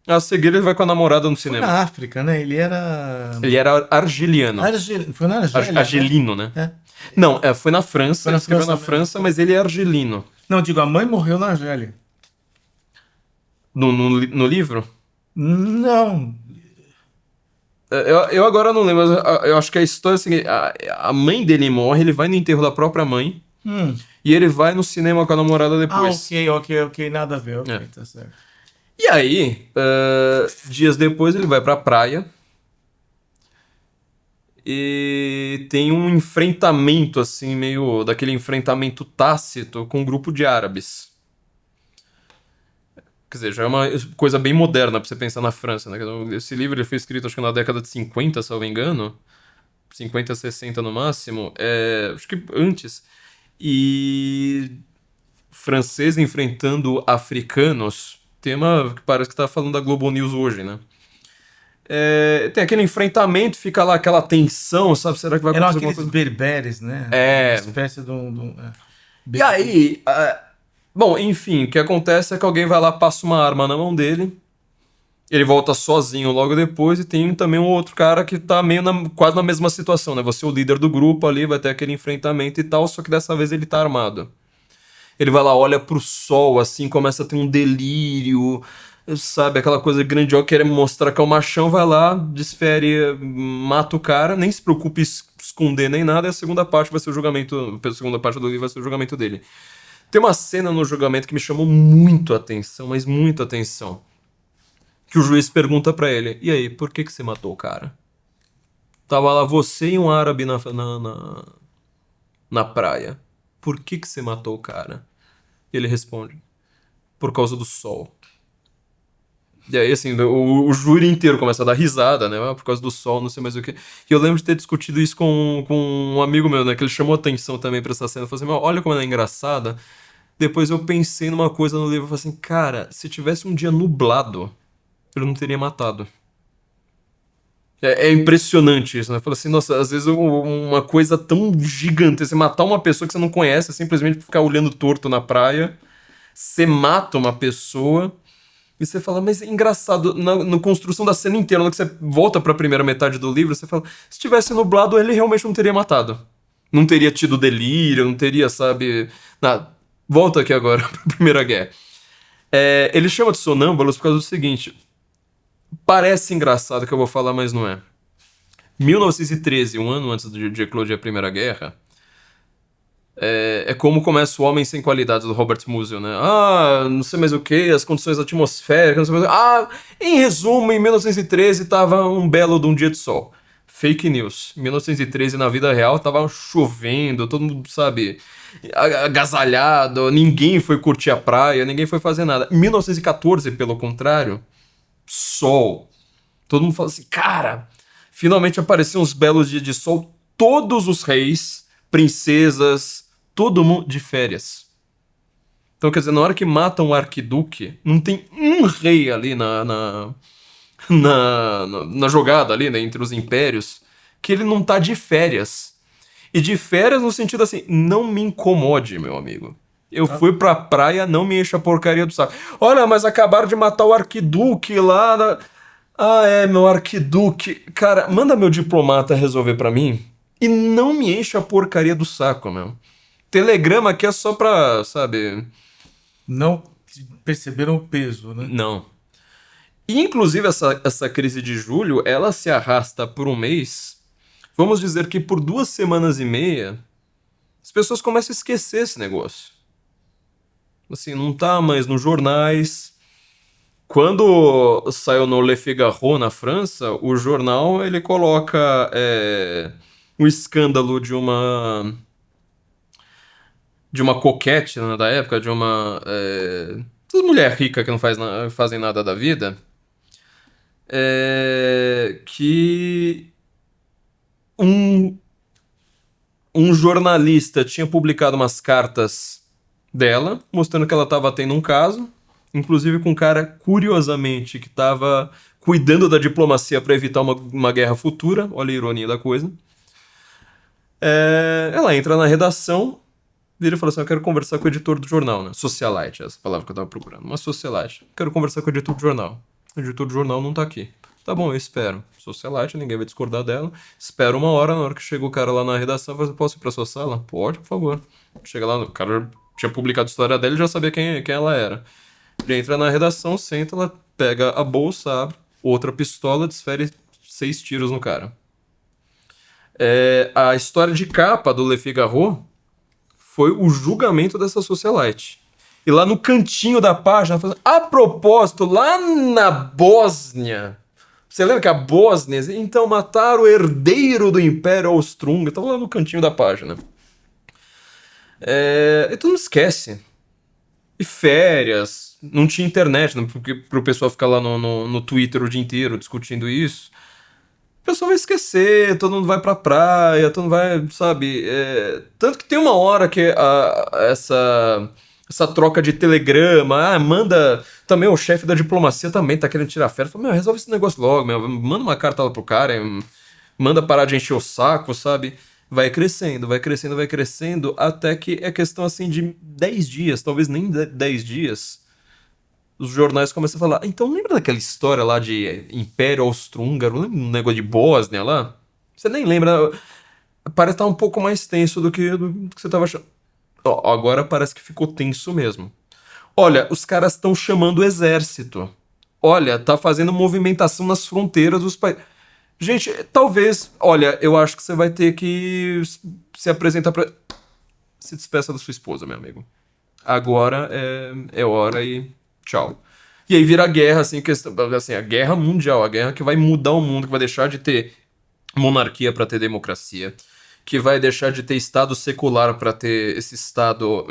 A seguir ele vai com a namorada no Foi cinema. na África, né? Ele era. Ele era argeliano. Foi na Argélia. Argelino, né? Né? Não, foi na França. Foi na Ele escreveu na França França, mas ele é argelino. Não, digo, a mãe morreu na Argélia. No livro? Não. Eu agora não lembro, mas eu acho que a história é a seguinte: a mãe dele morre, ele vai no enterro da própria mãe e ele vai no cinema com a namorada depois. Ok, nada a ver, ok, É. tá certo. E aí, dias depois, ele vai pra praia e tem um enfrentamento, assim, meio daquele enfrentamento tácito com um grupo de árabes. Quer dizer, já é uma coisa bem moderna pra você pensar na França, né? Esse livro ele foi escrito, acho que na década de 50, se eu não me engano. 50, 60 no máximo. Acho que antes. E francês enfrentando africanos. Tema que parece que tá falando da Globo News hoje, né? Tem aquele enfrentamento, fica lá aquela tensão, sabe? Será que vai Eram acontecer alguma aqueles coisa? berberes, né? É. Uma espécie de um. E aí, bom, enfim, o que acontece é que alguém vai lá, passa uma arma na mão dele, ele volta sozinho logo depois e tem também um outro cara que tá meio quase na mesma situação, né? Você é o líder do grupo ali, vai ter aquele enfrentamento e tal, só que dessa vez ele tá armado. Ele vai lá, olha pro sol, assim, começa a ter um delírio, sabe? Aquela coisa grandiosa, querer mostrar que é o machão, vai lá, desfere, mata o cara, nem se preocupe em esconder nem nada, e a segunda parte vai ser o julgamento, a segunda parte do livro vai ser o julgamento dele. Tem uma cena no julgamento que me chamou muito a atenção, mas muito a atenção. Que o juiz pergunta pra ele, e aí, por que você matou o cara? Tava lá você e um árabe na praia. Por que você matou o cara? E ele responde, por causa do sol. E aí, assim, o júri inteiro começa a dar risada, né? Por causa do sol, não sei mais o que. E eu lembro de ter discutido isso com um amigo meu, né? Que ele chamou atenção também pra essa cena. Falei assim, olha como ela é engraçada. Depois eu pensei numa coisa no livro. Falei assim, cara, se tivesse um dia nublado, ele não teria matado. É impressionante isso, né? Falei assim, nossa, às vezes uma coisa tão gigante, você matar uma pessoa que você não conhece, simplesmente ficar olhando torto na praia, você mata uma pessoa e você fala, mas é engraçado, na construção da cena inteira, quando você volta pra primeira metade do livro, você fala, se tivesse nublado, ele realmente não teria matado. Não teria tido delírio, não teria, sabe, nada. Volta aqui agora pra Primeira Guerra. Ele chama de sonâmbulos por causa do seguinte, parece engraçado que eu vou falar, mas não é. 1913, um ano antes de eclodir a Primeira Guerra, É como começa O Homem Sem Qualidades, do Robert Musil, né? Ah, não sei mais o que, as condições atmosféricas, não sei mais o quê. Ah, em resumo, em 1913 tava um belo de um dia de sol. Fake news. Em 1913, na vida real, tava chovendo, todo mundo, sabe, agasalhado, ninguém foi curtir a praia, ninguém foi fazer nada. Em 1914, pelo contrário, sol. Todo mundo fala assim, cara, finalmente apareciam uns belos dias de sol, todos os reis, princesas, todo mundo de férias. Então, quer dizer, na hora que matam o arquiduque, não tem um rei ali na jogada ali, né, entre os impérios, que ele não tá de férias. E de férias no sentido assim, não me incomode, meu amigo. Eu fui pra praia, não me enche a porcaria do saco. Olha, mas acabaram de matar o arquiduque lá. Ah, é, meu arquiduque. Cara, manda meu diplomata resolver pra mim e não me enche a porcaria do saco, meu. Telegrama aqui é só pra, sabe... Não perceberam o peso, né? Não. E, inclusive, essa crise de julho, ela se arrasta por um mês. Vamos dizer que por 2 semanas e meia, as pessoas começam a esquecer esse negócio. Assim, não tá mais nos jornais. Quando saiu no Le Figaro, na França, o jornal ele coloca o escândalo de uma coquette, né, da época, de uma essas mulher rica que não fazem nada da vida, que um, um jornalista tinha publicado umas cartas dela, mostrando que ela estava tendo um caso, inclusive com um cara, curiosamente, que estava cuidando da diplomacia para evitar uma guerra futura. Olha a ironia da coisa. Ela entra na redação, vira e fala assim: eu quero conversar com o editor do jornal, né? Socialite, essa palavra que eu tava procurando. Uma socialite. Quero conversar com o editor do jornal. O editor do jornal não tá aqui. Tá bom, eu espero. Socialite, ninguém vai discordar dela. Espero uma hora, na hora que chega o cara lá na redação, eu falo assim: posso ir pra sua sala? Pode, por favor. Chega lá, o cara tinha publicado a história dela e já sabia quem ela era. Ele entra na redação, senta, ela pega a bolsa, abre, outra pistola, desfere 6 tiros no cara. A história de capa do Le Figaro foi o julgamento dessa socialite. E lá no cantinho da página, a propósito, lá na Bósnia, você lembra que a Bósnia, então mataram o herdeiro do Império Austro-Húngaro, estava lá no cantinho da página. E todo mundo esquece. E férias, não tinha internet, né, porque pro pessoal ficar lá no Twitter o dia inteiro discutindo isso. O pessoal vai esquecer, todo mundo vai pra praia, todo mundo vai, sabe? Tanto que tem uma hora que essa troca de telegrama, manda. Também o chefe da diplomacia também tá querendo tirar férias. Fala, meu, resolve esse negócio logo, meu, manda uma carta lá pro cara, manda parar de encher o saco, sabe? Vai crescendo, vai crescendo, vai crescendo, até que é questão assim de 10 dias, talvez nem 10 dias. Os jornais começam a falar: então lembra daquela história lá de Império Austro-Húngaro? Lembra um negócio de Bósnia lá? Você nem lembra. Parece estar um pouco mais tenso do que você estava achando. Ó, agora parece que ficou tenso mesmo. Olha, os caras estão chamando o exército. Olha, tá fazendo movimentação nas fronteiras dos países. Gente, talvez. Olha, eu acho que você vai ter que se apresentar pra. Se despeça da sua esposa, meu amigo. Agora é hora e tchau. E aí vira a guerra, assim, a guerra mundial, a guerra que vai mudar o mundo, que vai deixar de ter monarquia para ter democracia, que vai deixar de ter estado secular para ter esse estado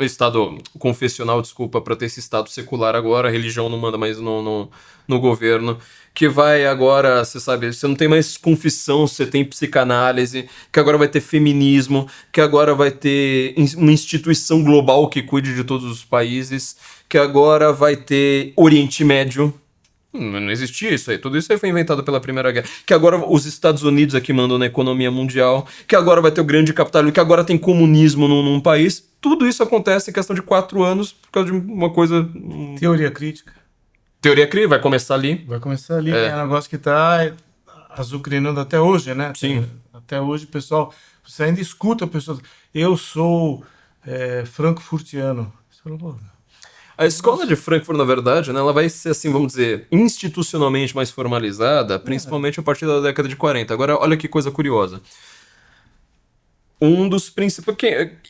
confessional, desculpa, para ter esse estado secular agora, a religião não manda mais no governo, que vai agora, você sabe, você não tem mais confissão, você tem psicanálise, que agora vai ter feminismo, que agora vai ter uma instituição global que cuide de todos os países, que agora vai ter Oriente Médio. Não existia isso aí. Tudo isso aí foi inventado pela Primeira Guerra. Que agora os Estados Unidos aqui mandam na economia mundial. Que agora vai ter o grande capitalismo. Que agora tem comunismo num país. Tudo isso acontece em questão de 4 anos por causa de uma coisa... Teoria crítica. Teoria crítica, vai começar ali. Vai começar ali. É um negócio que está azucrinando até hoje, né? Sim. Até hoje, pessoal... Você ainda escuta pessoas... Eu sou frankfurtiano. Você falou, pô... A escola de Frankfurt, na verdade, né, ela vai ser, assim, vamos dizer, institucionalmente mais formalizada, principalmente a partir da década de 40. Agora, olha que coisa curiosa. um dos principais...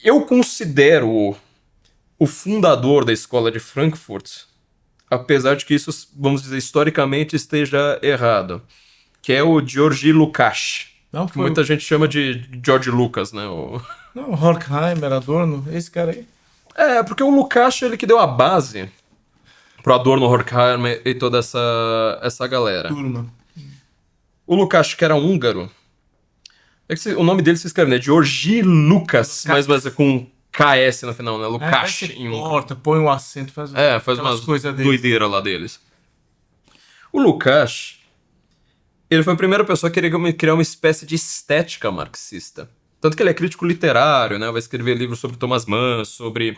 Eu considero o fundador da escola de Frankfurt, apesar de que isso, vamos dizer, historicamente esteja errado, que é o Georgi Lukács, Não que foi muita gente chama de George Lucas, né? não, Horkheimer, Adorno, esse cara aí. Porque o Lukács, ele que deu a base pro Adorno, Horkheimer e toda essa galera. Turma. O Lukács, que era húngaro, o nome dele se escreve, né? Georgi Lucas, mas com KS no final, né? Aí Lukács você em húngaro. corta, põe um acento, faz Faz aquelas umas coisas dele. doideiras lá deles. O Lukács, ele foi a primeira pessoa que queria criar uma espécie de estética marxista. Tanto que ele é crítico literário, né? Vai escrever livros sobre Thomas Mann, sobre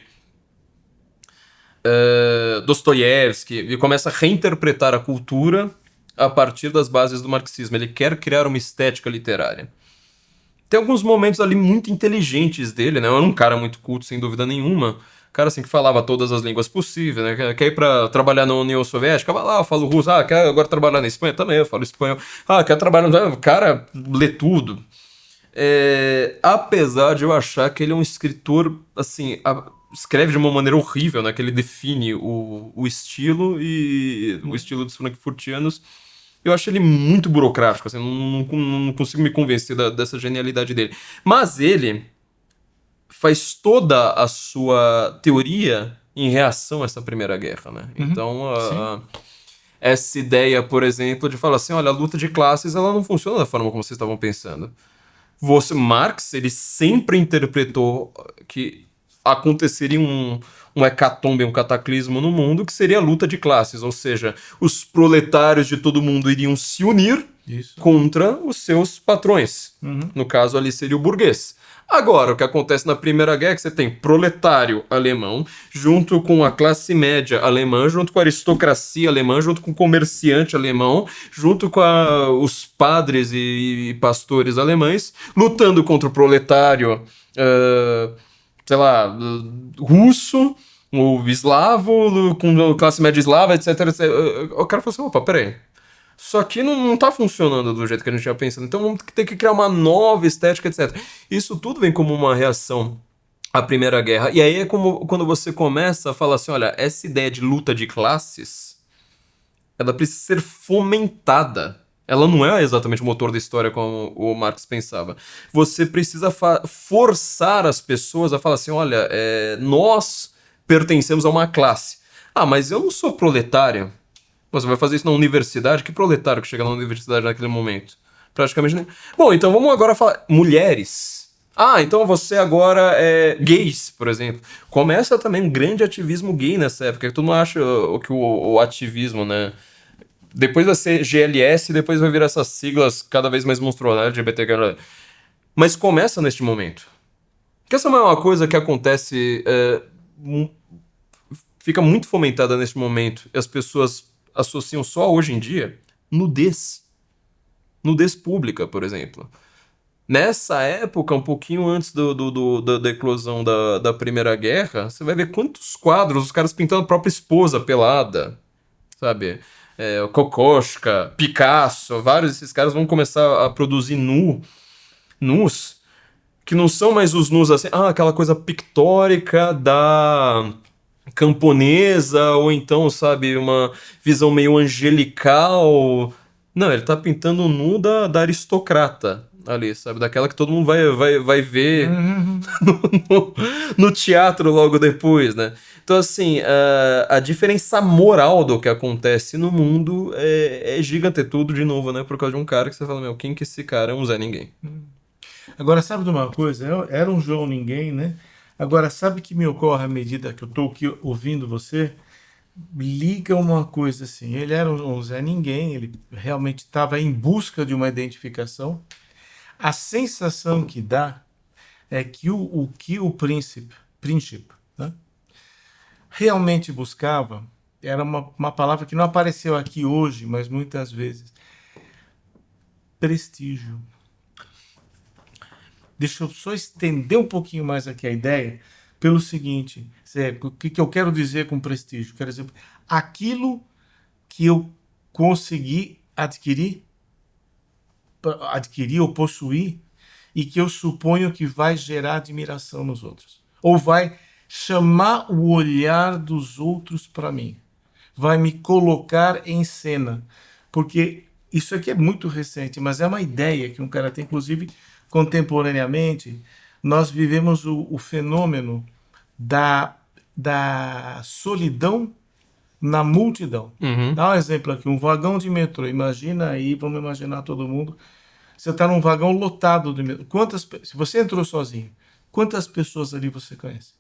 Dostoiévski, e começa a reinterpretar a cultura a partir das bases do marxismo. Ele quer criar uma estética literária. Tem alguns momentos ali muito inteligentes dele, né? Era um cara muito culto, sem dúvida nenhuma. Cara assim que falava todas as línguas possíveis, né? Quer ir pra trabalhar na União Soviética? Vai lá, eu falo russo. Ah, quer agora trabalhar na Espanha? Também, eu falo espanhol. Ah, quer trabalhar no... Cara, lê tudo. Apesar de eu achar que ele é um escritor, assim... Escreve de uma maneira horrível, né? Que ele define o estilo e o estilo dos frankfurtianos. Eu acho ele muito burocrático, assim, não consigo me convencer dessa genialidade dele. Mas ele faz toda a sua teoria em reação a essa Primeira Guerra, né? Então, essa ideia, por exemplo, de falar assim, olha, a luta de classes, ela não funciona da forma como vocês estavam pensando. Marx, ele sempre interpretou que aconteceria um hecatombe, um cataclismo no mundo, que seria a luta de classes, ou seja, os proletários de todo mundo iriam se unir contra os seus patrões. No caso ali seria o burguês. Agora, o que acontece na Primeira Guerra é que você tem proletário alemão, junto com a classe média alemã, junto com a aristocracia alemã, junto com o comerciante alemão, junto com os padres e pastores alemães, lutando contra o proletário, sei lá, russo, o eslavo, com a classe média eslava, etc, etc. O cara falou assim, opa, peraí. Isso aqui não tá funcionando do jeito que a gente já pensando. Então vamos ter que criar uma nova estética, etc. Isso tudo vem como uma reação à Primeira Guerra. E aí é como quando você começa a falar assim, olha, essa ideia de luta de classes, ela precisa ser fomentada. Ela não é exatamente o motor da história como o Marx pensava. Você precisa forçar as pessoas a falar assim, olha, nós pertencemos a uma classe. Ah, mas eu não sou proletário. Você vai fazer isso na universidade? Que proletário que chega na universidade naquele momento? Praticamente nem... Bom, então vamos agora falar... Mulheres. Ah, então você agora é... Gays, por exemplo. Começa também um grande ativismo gay nessa época. Todo mundo acha que o ativismo, né? Depois vai ser GLS, depois vai virar essas siglas cada vez mais monstruosas, LGBT. Mas começa neste momento. Porque essa não é uma coisa que acontece... fica muito fomentada neste momento. E as pessoas associam só hoje em dia nudez. Nudez pública, por exemplo. Nessa época, um pouquinho antes da eclosão da Primeira Guerra, você vai ver quantos quadros, os caras pintando a própria esposa pelada, sabe? Kokoschka, Picasso, vários desses caras vão começar a produzir nus, que não são mais os nus assim, aquela coisa pictórica da camponesa, ou então, sabe, uma visão meio angelical. Não, ele tá pintando o nu da aristocrata ali, sabe? Daquela que todo mundo vai ver no teatro logo depois, né? Então, assim, a diferença moral do que acontece no mundo é gigante, tudo de novo, né? Por causa de um cara que você fala, meu, quem que esse cara é um Zé Ninguém? Agora, sabe de uma coisa? Eu era um João Ninguém, né? Agora, sabe que me ocorre à medida que eu estou aqui ouvindo você? Liga uma coisa assim. Ele era um Zé Ninguém, ele realmente estava em busca de uma identificação. A sensação que dá é que o que o príncipe, né, realmente buscava era uma palavra que não apareceu aqui hoje, mas muitas vezes: prestígio. Deixa eu só estender um pouquinho mais aqui a ideia, pelo seguinte: o que eu quero dizer com prestígio? Quero dizer, aquilo que eu consegui adquirir ou possuir, e que eu suponho que vai gerar admiração nos outros. Ou vai chamar o olhar dos outros para mim. Vai me colocar em cena. Porque isso aqui é muito recente, mas é uma ideia que um cara tem, inclusive, contemporaneamente. Nós vivemos o fenômeno da solidão na multidão. Uhum. Dá um exemplo aqui, um vagão de metrô. Imagina aí, vamos imaginar todo mundo. Você está num vagão lotado de metrô. Se você entrou sozinho, quantas pessoas ali você conhece?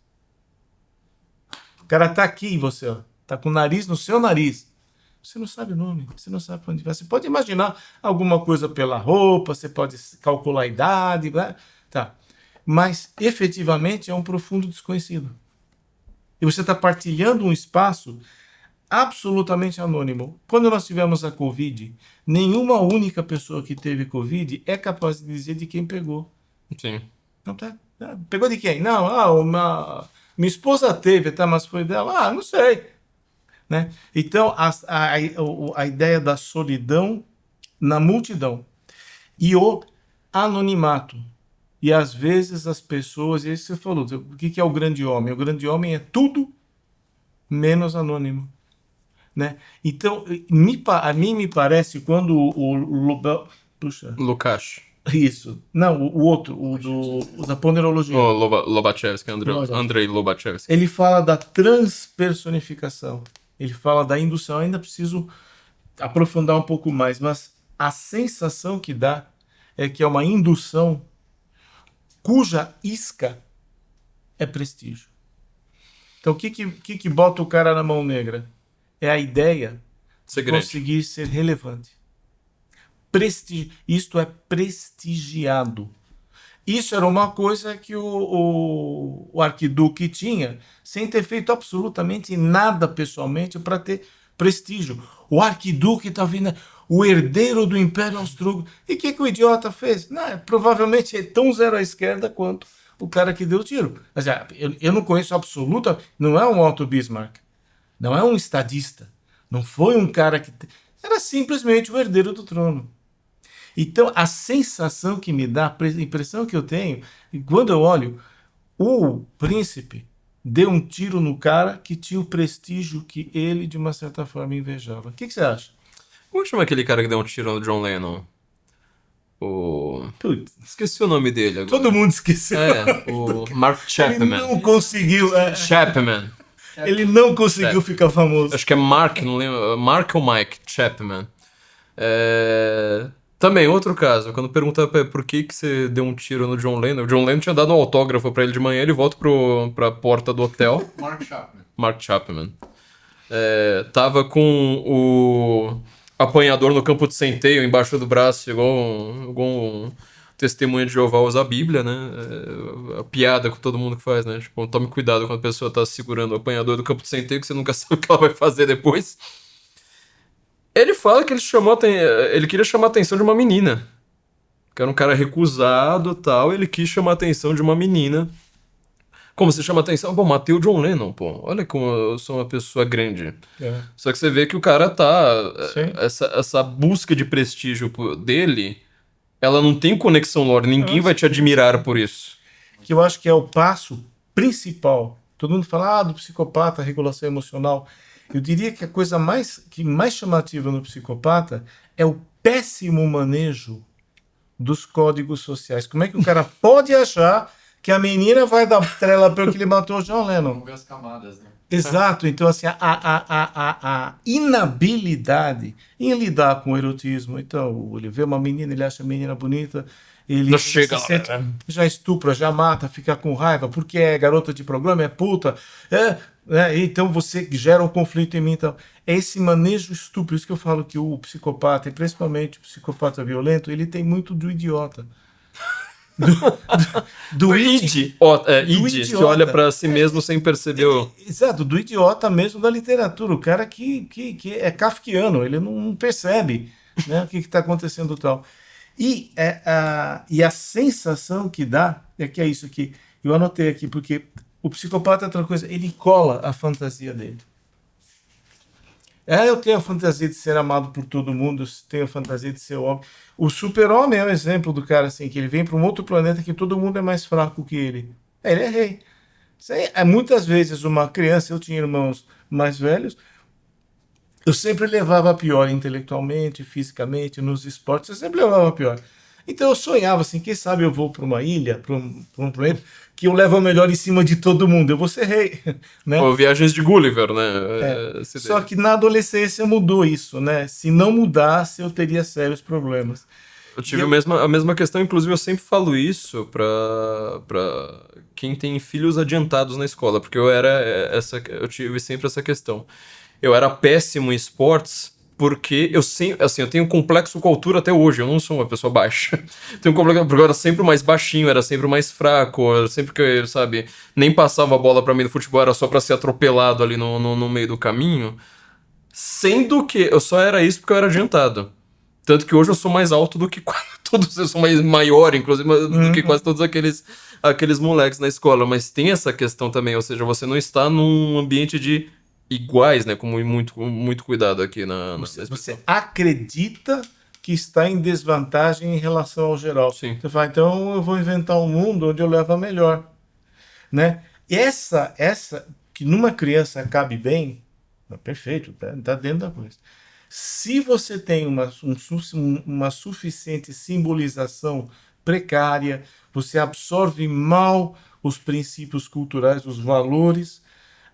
O cara está aqui e você está com o nariz no seu nariz. Você não sabe o nome, você não sabe para onde vai. Você pode imaginar alguma coisa pela roupa, você pode calcular a idade, né? Tá. Mas efetivamente é um profundo desconhecido. E você está partilhando um espaço absolutamente anônimo. Quando nós tivemos a Covid, nenhuma única pessoa que teve Covid é capaz de dizer de quem pegou. Sim. Não tá? Pegou de quem? Não, minha esposa teve, tá? Mas foi dela. Não sei. Né? Então, a ideia da solidão na multidão e o anonimato. E às vezes as pessoas, e isso você falou, o que é o grande homem? O grande homem é tudo menos anônimo. Né? Então, a mim me parece quando puxa, Lukács. isso, não, o outro, o da ponerologia, O Lobachevsky, Andrei Lobachevsky. ele fala da transpersonificação, ele fala da indução. Ainda preciso aprofundar um pouco mais, mas a sensação que dá é que é uma indução cuja isca é prestígio. Então, o que bota o cara na mão negra? É a ideia de conseguir ser relevante. Isto é prestigiado. Isso era uma coisa que o arquiduque tinha, sem ter feito absolutamente nada pessoalmente para ter prestígio. O arquiduque está vindo, o herdeiro do Império Austro-Húngaro. E o que o idiota fez? Não, provavelmente é tão zero à esquerda quanto o cara que deu o tiro. Mas, eu não conheço absoluta, não é um Otto Bismarck, não é um estadista, não foi um cara que... Era simplesmente o herdeiro do trono. Então, a sensação que me dá, a impressão que eu tenho, quando eu olho, o príncipe deu um tiro no cara que tinha o prestígio que ele, de uma certa forma, invejava. O que você acha? Como chama aquele cara que deu um tiro no John Lennon? Putz, esqueci o nome dele agora. Todo mundo esqueceu. O Mark Chapman. Ele não conseguiu. Chapman. Ele não conseguiu ficar famoso. Acho que é Mark, não lembro. Mark ou Mike Chapman. Também, outro caso, quando pergunta por que você deu um tiro no John Lennon, o John Lennon tinha dado um autógrafo pra ele de manhã, ele volta pra porta do hotel. Mark Chapman. Tava com o apanhador no campo de centeio embaixo do braço, igual um testemunha de Jeová usa a Bíblia, né? A piada com todo mundo que faz, né? Tipo, tome cuidado quando a pessoa tá segurando o apanhador do campo de centeio, que você nunca sabe o que ela vai fazer depois. Ele fala que ele queria chamar a atenção de uma menina. Que era um cara recusado e tal. Ele quis chamar a atenção de uma menina. Como você chama a atenção? Bom, matei o John Lennon, pô. Olha como eu sou uma pessoa grande. Só que você vê que o cara tá... Essa busca de prestígio dele, ela não tem conexão lore. Ninguém vai te admirar por isso. Que eu acho que é o passo principal. Todo mundo fala do psicopata, regulação emocional. Eu diria que a coisa mais chamativa no psicopata é o péssimo manejo dos códigos sociais. Como é que o cara pode achar que a menina vai dar trela pelo que ele matou o John Lennon? Vamos ver as camadas, né? Exato. Então, assim, a inabilidade em lidar com o erotismo. Então, ele vê uma menina, ele acha a menina bonita, ele Não chega se sente, já estupra, já mata, fica com raiva, porque é garota de programa, é puta, então você gera um conflito em mim. Então, é esse manejo estúpido. Isso que eu falo que o psicopata, e principalmente o psicopata violento, ele tem muito do idiota. Do idiota. Que olha pra si mesmo sem perceber Exato, do idiota mesmo da literatura. O cara que é kafkiano, ele não percebe, né, o que está acontecendo tal. E a sensação que dá é que é isso aqui. Eu anotei aqui, porque o psicopata é outra coisa, ele cola a fantasia dele. Eu tenho a fantasia de ser amado por todo mundo, eu tenho a fantasia de ser homem. O super-homem é um exemplo do cara assim, que ele vem para um outro planeta que todo mundo é mais fraco que ele. Ele é rei. Isso aí, muitas vezes uma criança, eu tinha irmãos mais velhos, eu sempre levava a pior intelectualmente, fisicamente, nos esportes, eu sempre levava a pior. Então eu sonhava assim, quem sabe eu vou para uma ilha, para um planeta, que eu levo a melhor em cima de todo mundo, eu vou ser rei, né? Ou Viagens de Gulliver, né? Essa Só ideia. que na adolescência mudou isso, né? Se não mudasse, eu teria sérios problemas. Eu E tive eu, a mesma questão, inclusive eu sempre falo isso pra quem tem filhos adiantados na escola, porque eu tive sempre essa questão. Eu era péssimo em esportes porque eu sempre, assim, eu tenho complexo com a altura até hoje, eu não sou uma pessoa baixa. Tenho complexo porque eu era sempre o mais baixinho, era sempre o mais fraco, sempre que, sabe, nem passava a bola pra mim no futebol, era só pra ser atropelado ali no meio do caminho. Sendo que eu só era isso porque eu era adiantado. Tanto que hoje eu sou mais alto do que quase todos, eu sou mais maior, inclusive, do que quase todos aqueles moleques na escola. Mas tem essa questão também, ou seja, você não está num ambiente de iguais, né? Com muito cuidado aqui na você expressão. acredita que está em desvantagem em relação ao geral. Sim. Você fala, então eu vou inventar um mundo onde eu levo a melhor, né? Essa que numa criança cabe bem, perfeito, tá dentro da coisa. Se você tem uma suficiente simbolização precária, você absorve mal os princípios culturais, os valores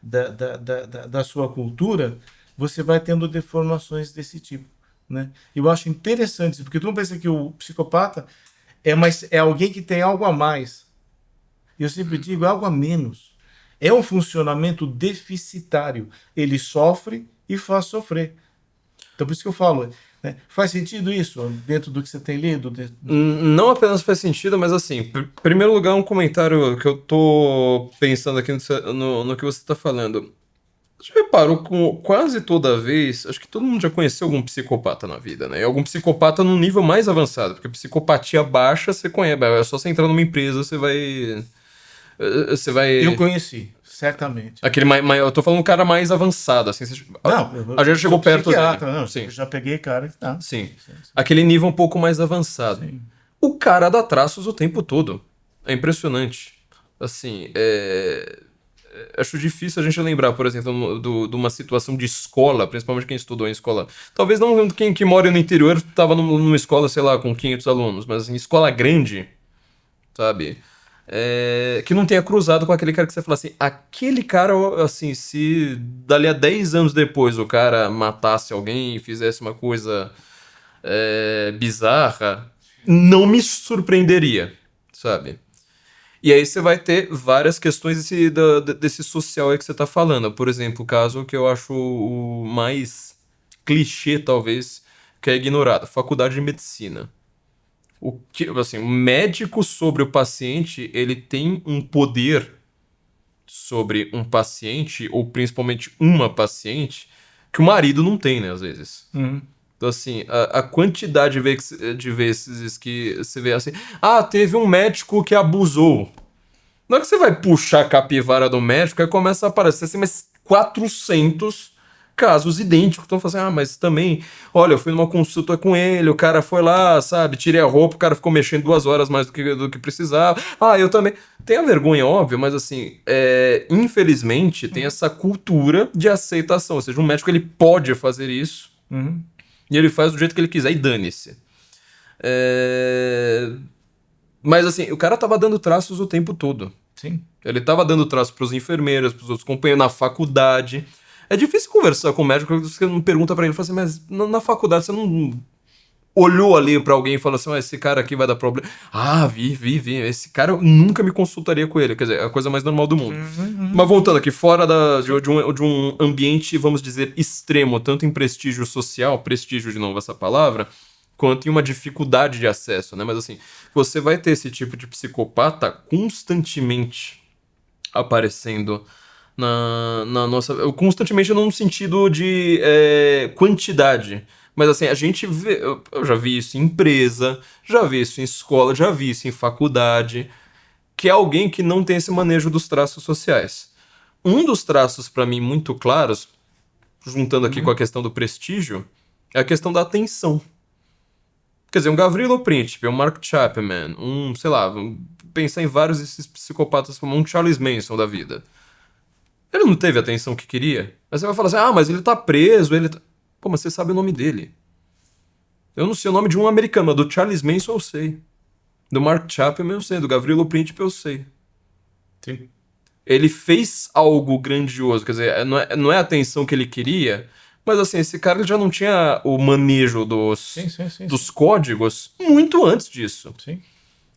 da sua cultura, você vai tendo deformações desse tipo. Né? Eu acho interessante isso, porque tu não pensa que o psicopata é alguém que tem algo a mais. Eu sempre digo algo a menos. É um funcionamento deficitário. Ele sofre e faz sofrer. Então, por isso que eu falo, né? Faz sentido isso dentro do que você tem lido? Não apenas faz sentido, mas assim, primeiro lugar, um comentário que eu tô pensando aqui no que você tá falando. Já reparou com quase toda vez, acho que todo mundo já conheceu algum psicopata na vida, né? E algum psicopata num nível mais avançado, porque psicopatia baixa você conhece, é só você entrar numa empresa, você Eu vai. conheci, certamente. Aquele eu tô falando um cara mais avançado, assim, Não, a gente eu chegou sou perto dele. psiquiatra, não, Sim, eu já peguei cara que tá. sim. Sim, sim, Aquele nível um pouco mais avançado. sim. O cara dá traços o tempo todo. É impressionante. Assim, acho difícil a gente lembrar, por exemplo, de uma situação de escola, principalmente quem estudou em escola. Talvez não quem que mora no interior estava numa escola, sei lá, com 500 alunos, mas em escola grande, sabe? Que não tenha cruzado com aquele cara que você fala assim, aquele cara, assim, se dali a 10 anos depois o cara matasse alguém e fizesse uma coisa bizarra, não me surpreenderia, sabe? E aí você vai ter várias questões desse social aí que você tá falando. Por exemplo, o caso que eu acho o mais clichê, talvez, que é ignorado. Faculdade de Medicina. Assim, o médico sobre o paciente, ele tem um poder sobre um paciente, ou principalmente uma paciente, que o marido não tem, né, às vezes. Uhum. Então, assim, a quantidade de vezes que você vê assim, teve um médico que abusou. Na hora que você vai puxar a capivara do médico, aí começa a aparecer assim, mas 400 casos idênticos. Então, assim, mas também, olha, eu fui numa consulta com ele, o cara foi lá, sabe, tirei a roupa, o cara ficou mexendo 2 horas mais do que precisava. Eu também. Tem a vergonha, óbvio, mas assim, infelizmente, tem essa cultura de aceitação. Ou seja, um médico ele pode fazer isso, Uhum. e ele faz do jeito que ele quiser e dane-se. Mas assim, o cara tava dando traços o tempo todo. Sim. Ele tava dando traços pros enfermeiros, pros outros companheiros, na faculdade. É difícil conversar com o médico, você não pergunta pra ele, fala assim, mas na faculdade você não olhou ali pra alguém e falou assim, esse cara aqui vai dar problema. Vi. Esse cara eu nunca me consultaria com ele. Quer dizer, é a coisa mais normal do mundo. Mas voltando aqui, fora de um ambiente, vamos dizer, extremo, tanto em prestígio social, prestígio de novo essa palavra, quanto em uma dificuldade de acesso, né? Mas assim, você vai ter esse tipo de psicopata constantemente aparecendo na nossa... Constantemente num sentido de quantidade. Mas assim, a gente vê... Eu já vi isso em empresa, já vi isso em escola, já vi isso em faculdade, que é alguém que não tem esse manejo dos traços sociais. Um dos traços, pra mim, muito claros juntando aqui com a questão do prestígio, é a questão da atenção. Quer dizer, um Gavrilo Princip, um Mark Chapman, sei lá, pensar em vários desses psicopatas como um Charles Manson da vida. Ele não teve a atenção que queria. Aí você vai falar assim, mas ele tá preso, Pô, mas você sabe o nome dele. Eu não sei o nome de um americano, mas do Charles Manson eu sei. Do Mark Chapman eu sei, do Gavrilo Princip eu sei. Sim. Ele fez algo grandioso, quer dizer, não é a atenção que ele queria, mas assim, esse cara ele já não tinha o manejo dos códigos muito antes disso. Sim.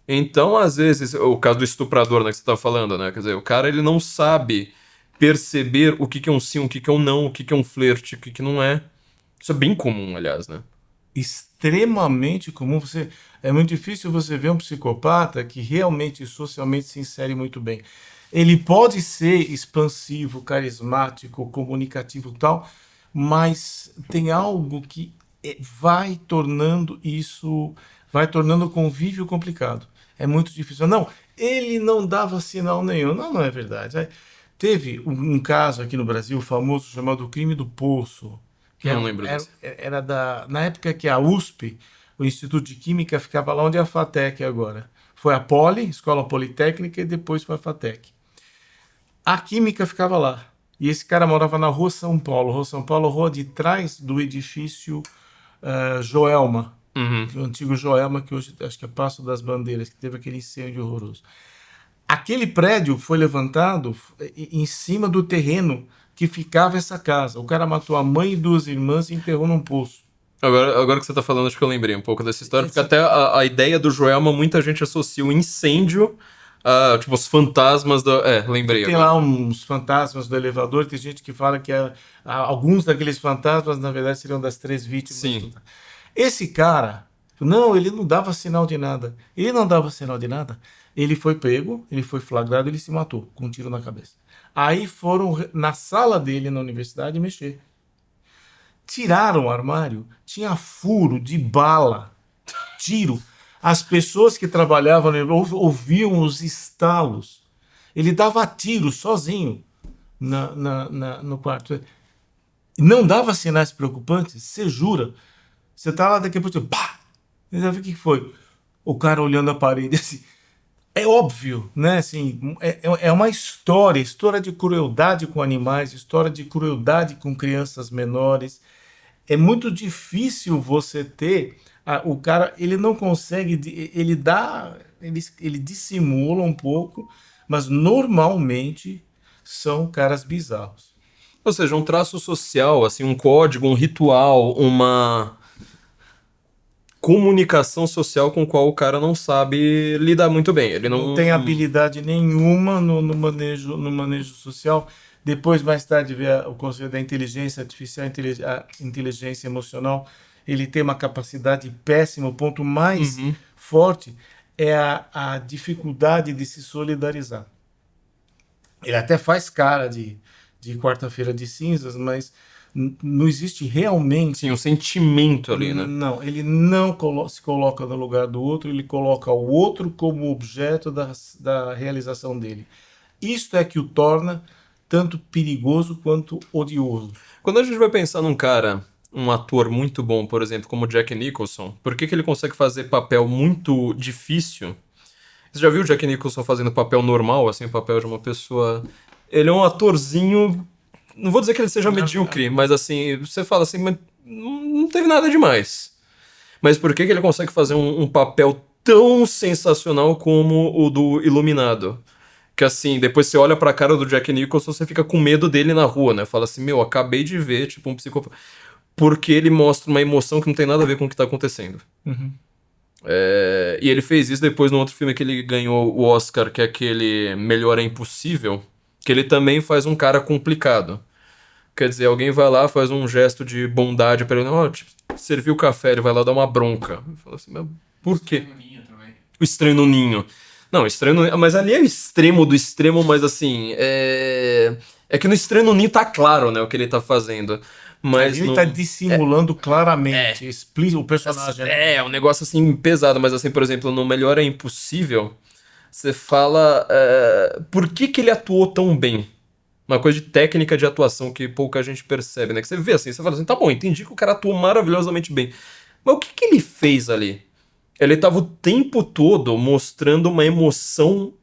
Então, às vezes, o caso do estuprador, né, que você tá falando, né, quer dizer, o cara ele não sabe perceber o que é um sim, o que é um não, o que é um flerte, o que não é. Isso é bem comum, aliás, né? Extremamente comum. É muito difícil você ver um psicopata que realmente socialmente se insere muito bem. Ele pode ser expansivo, carismático, comunicativo e tal, mas tem algo que vai tornando o convívio complicado. É muito difícil. Não, ele não dava sinal nenhum. Não, não é verdade. Teve um caso aqui no Brasil famoso chamado Crime do Poço. Não lembro disso. Na época que a USP, o Instituto de Química, ficava lá onde é a FATEC agora. Foi a Poli, Escola Politécnica, e depois foi a FATEC. A Química ficava lá. E esse cara morava na Rua São Paulo. Rua São Paulo, rua de trás do edifício Joelma. O antigo Joelma, que hoje acho que é Paço das Bandeiras, que teve aquele incêndio horroroso. Aquele prédio foi levantado em cima do terreno que ficava essa casa. O cara matou a mãe e 2 irmãs e enterrou num poço. Agora que você tá falando, acho que eu lembrei um pouco dessa história, porque até a ideia do Joelma, muita gente associa o incêndio a, tipo, os fantasmas do... lembrei Tem agora. lá uns fantasmas do elevador, tem gente que fala que alguns daqueles fantasmas, na verdade, seriam das 3 vítimas. Sim. Esse cara, não, ele não dava sinal de nada. Ele não dava sinal de nada. Ele foi pego, ele foi flagrado, ele se matou com um tiro na cabeça. Aí foram na sala dele na universidade mexer. Tiraram o armário, tinha furo de bala, tiro. As pessoas que trabalhavam ouviam os estalos. Ele dava tiro sozinho no quarto. Não dava sinais preocupantes, você jura. Você tá lá daqui a pouco, pá! Você já viu o que foi? O cara olhando a parede assim. É óbvio, né? Assim, é uma história de crueldade com animais, história de crueldade com crianças menores. É muito difícil você ter o cara, ele não consegue, ele dissimula um pouco, mas normalmente são caras bizarros. Ou seja, um traço social, assim, um código, um ritual, uma comunicação social com a qual o cara não sabe lidar muito bem. Ele não tem habilidade nenhuma no manejo social. Depois, mais tarde, vê o conceito da inteligência artificial, a inteligência emocional. Ele tem uma capacidade péssima. O ponto mais forte é a dificuldade de se solidarizar. Ele até faz cara de quarta-feira de cinzas, mas não existe realmente... Sim, um sentimento ali, né? Não, ele não se coloca no lugar do outro, ele coloca o outro como objeto da realização dele. Isto é que o torna tanto perigoso quanto odioso. Quando a gente vai pensar num cara, um ator muito bom, por exemplo, como Jack Nicholson, por que ele consegue fazer papel muito difícil? Você já viu o Jack Nicholson fazendo papel normal, assim, o papel de uma pessoa... Ele é um atorzinho... Não vou dizer que ele seja medíocre, mas assim, você fala assim, mas não teve nada demais. Mas por que ele consegue fazer um papel tão sensacional como o do Iluminado? Que assim, depois você olha pra cara do Jack Nicholson, você fica com medo dele na rua, né? Fala assim, acabei de ver, tipo, um psicopata. Porque ele mostra uma emoção que não tem nada a ver com o que tá acontecendo. E ele fez isso depois no outro filme que ele ganhou o Oscar, que é aquele Melhor é Impossível, que ele também faz um cara complicado. Quer dizer, alguém vai lá, faz um gesto de bondade pra ele, tipo, serviu o café, ele vai lá dar uma bronca. Fala assim, mas por quê? O Estranho no Ninho. Não, Estranho no Ninho, mas ali é o extremo do extremo, mas assim, é que no Estranho no Ninho tá claro, né, o que ele tá fazendo. Mas ele tá dissimulando claramente, explica o personagem. É um negócio assim pesado, mas assim, por exemplo, no Melhor é Impossível, você fala por que ele atuou tão bem? Uma coisa de técnica de atuação que pouca gente percebe, né? Que você vê assim, você fala assim, tá bom, entendi que o cara atuou maravilhosamente bem. Mas o que que ele fez ali? Ele tava o tempo todo mostrando uma emoção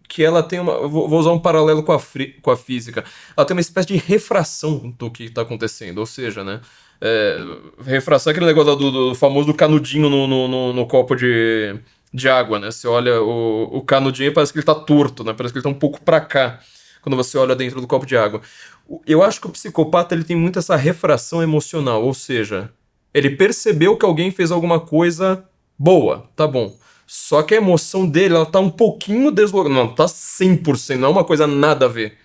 que ela tem uma. Vou usar um paralelo com a física. Ela tem uma espécie de refração do que tá acontecendo. Ou seja, né? Refração é aquele negócio do famoso do canudinho no copo de água, né? Você olha o canudinho e parece que ele tá torto, né? Parece que ele tá um pouco pra cá quando você olha dentro do copo de água. Eu acho que o psicopata ele tem muito essa refração emocional. Ou seja, ele percebeu que alguém fez alguma coisa boa, tá bom. Só que a emoção dele, ela tá um pouquinho deslocada. Não, tá 100%, não é uma coisa nada a ver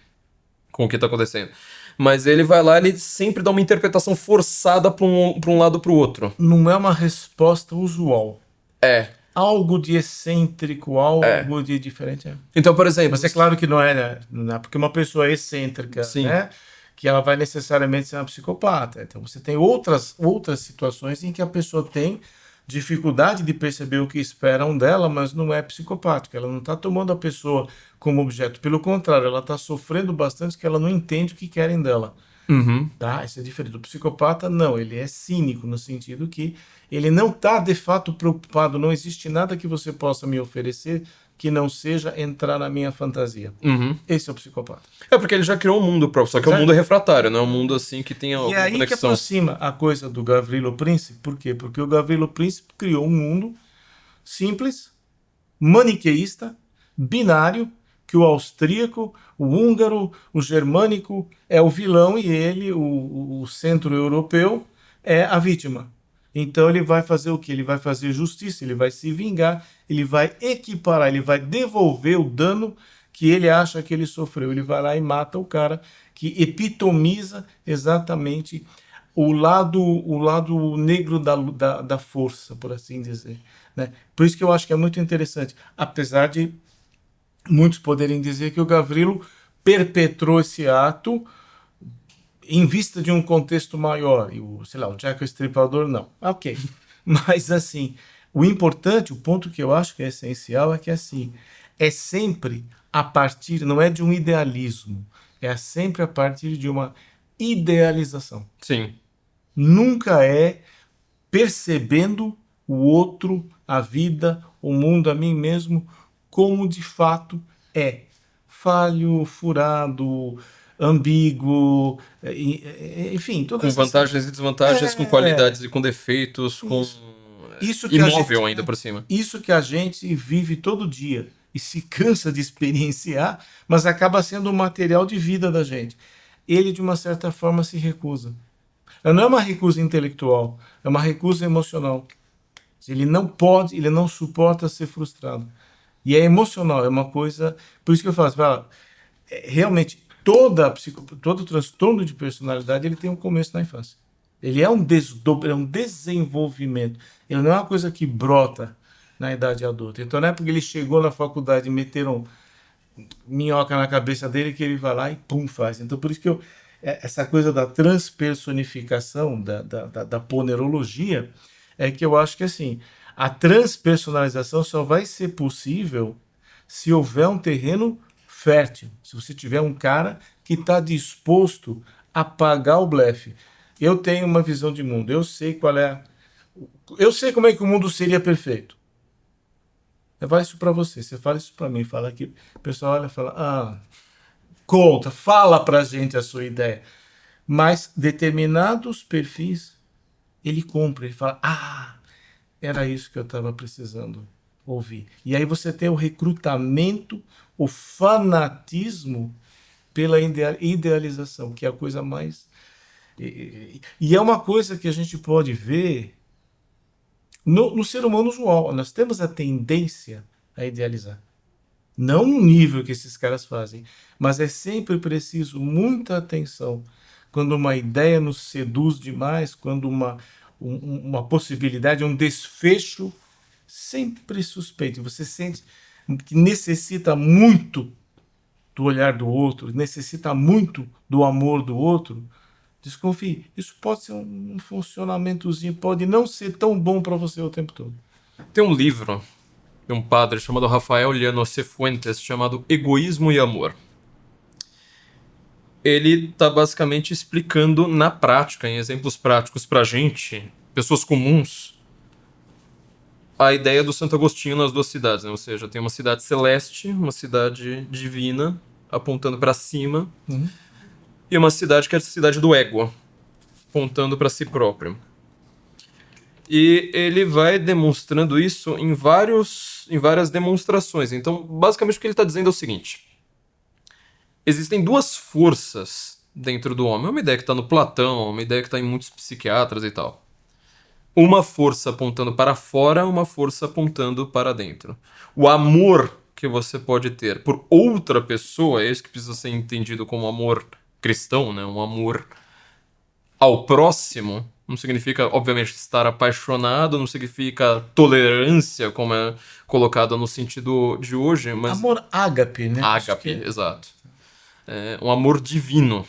com o que tá acontecendo. Mas ele vai lá, ele sempre dá uma interpretação forçada pra um lado ou pro outro. Não é uma resposta usual. É, Algo de excêntrico, é. algo de diferente. Então, por exemplo, Mas é claro que não é, né? Não é porque uma pessoa é excêntrica, sim. né? Que ela vai necessariamente ser uma psicopata. Então você tem outras situações em que a pessoa tem dificuldade de perceber o que esperam dela, mas não é psicopática. Ela não está tomando a pessoa como objeto. Pelo contrário, ela está sofrendo bastante que ela não entende o que querem dela. Uhum. Tá? Isso é diferente. O psicopata, não, ele é cínico no sentido que ele não está de fato preocupado, não existe nada que você possa me oferecer que não seja entrar na minha fantasia. Uhum. Esse é o psicopata. É porque ele já criou um mundo próprio, só que é um Certo? mundo refratário, não é um mundo assim que tenha E é alguma aí que conexão. aproxima a coisa do Gavrilo Princip. Por quê? Porque o Gavrilo Princip criou um mundo simples, maniqueísta, binário, que o austríaco, o húngaro, o germânico é o vilão e ele, o centro-europeu, é a vítima. Então ele vai fazer o que? Ele vai fazer justiça, ele vai se vingar, ele vai equiparar, ele vai devolver o dano que ele acha que ele sofreu. Ele vai lá e mata o cara que epitomiza exatamente o lado negro da força, por assim dizer. Né? Por isso que eu acho que é muito interessante, apesar de muitos poderem dizer que o Gavrilo perpetrou esse ato em vista de um contexto maior, e sei lá, o Jack o Estripador não. Ok. Mas assim, o importante, o ponto que eu acho que é essencial é que assim, é sempre a partir, não é de um idealismo, é sempre a partir de uma idealização. Sim. Nunca é percebendo o outro, a vida, o mundo, a mim mesmo, como de fato é. Falho, furado, ambíguo, enfim, Com todas essas. vantagens e desvantagens, com É, qualidades e com defeitos, com isso. Isso que a gente, imóvel ainda por cima. isso que a gente vive todo dia e se cansa de experienciar, mas acaba sendo um material de vida da gente. Ele, de uma certa forma, se recusa. Não é uma recusa intelectual, é uma recusa emocional. Ele não pode, ele não suporta ser frustrado. E é emocional, é uma coisa. Por isso que eu falo, realmente, todo transtorno de personalidade ele tem um começo na infância. Ele é é um desenvolvimento. Ele não é uma coisa que brota na idade adulta. Então não é porque ele chegou na faculdade e meteram minhoca na cabeça dele que ele vai lá e pum, faz. Então por isso que essa coisa da transpersonificação, da ponerologia, é que eu acho que assim, a transpersonalização só vai ser possível se houver um terreno fértil. Se você tiver um cara que está disposto a pagar o blefe. Eu tenho uma visão de mundo, eu sei qual é. Eu sei como é que o mundo seria perfeito. Eu falo isso para você fala isso para mim, fala aqui. O pessoal olha e fala: ah, conta, fala pra gente a sua ideia. Mas determinados perfis ele compra, ele fala: ah, era isso que eu estava precisando ouvir. E aí você tem o recrutamento, o fanatismo pela idealização, que é a coisa mais. E é uma coisa que a gente pode ver no ser humano usual. Nós temos a tendência a idealizar. Não no nível que esses caras fazem, mas é sempre preciso muita atenção quando uma ideia nos seduz demais, quando uma possibilidade, um desfecho sempre suspeito. Você sente que necessita muito do olhar do outro, necessita muito do amor do outro. Desconfie. Isso pode ser um funcionamentozinho, pode não ser tão bom para você o tempo todo. Tem um livro de um padre chamado Rafael Llano Cifuentes chamado Egoísmo e Amor. ele tá basicamente explicando na prática, em exemplos práticos pra gente, pessoas comuns, a ideia do Santo Agostinho nas duas cidades, né? Ou seja, tem uma cidade celeste, uma cidade divina, apontando pra cima, e uma cidade que é a cidade do ego, apontando pra si próprio. E ele vai demonstrando isso em várias demonstrações. Então, basicamente, o que ele está dizendo é o seguinte: existem duas forças dentro do homem. É uma ideia que está no Platão, uma ideia que está em muitos psiquiatras e tal. Uma força apontando para fora, uma força apontando para dentro. O amor que você pode ter por outra pessoa, é isso que precisa ser entendido como amor cristão, né? Um amor ao próximo. Não significa, obviamente, estar apaixonado, não significa tolerância, como é colocado no sentido de hoje, mas... Amor ágape, né? Ágape, exato. É um amor divino.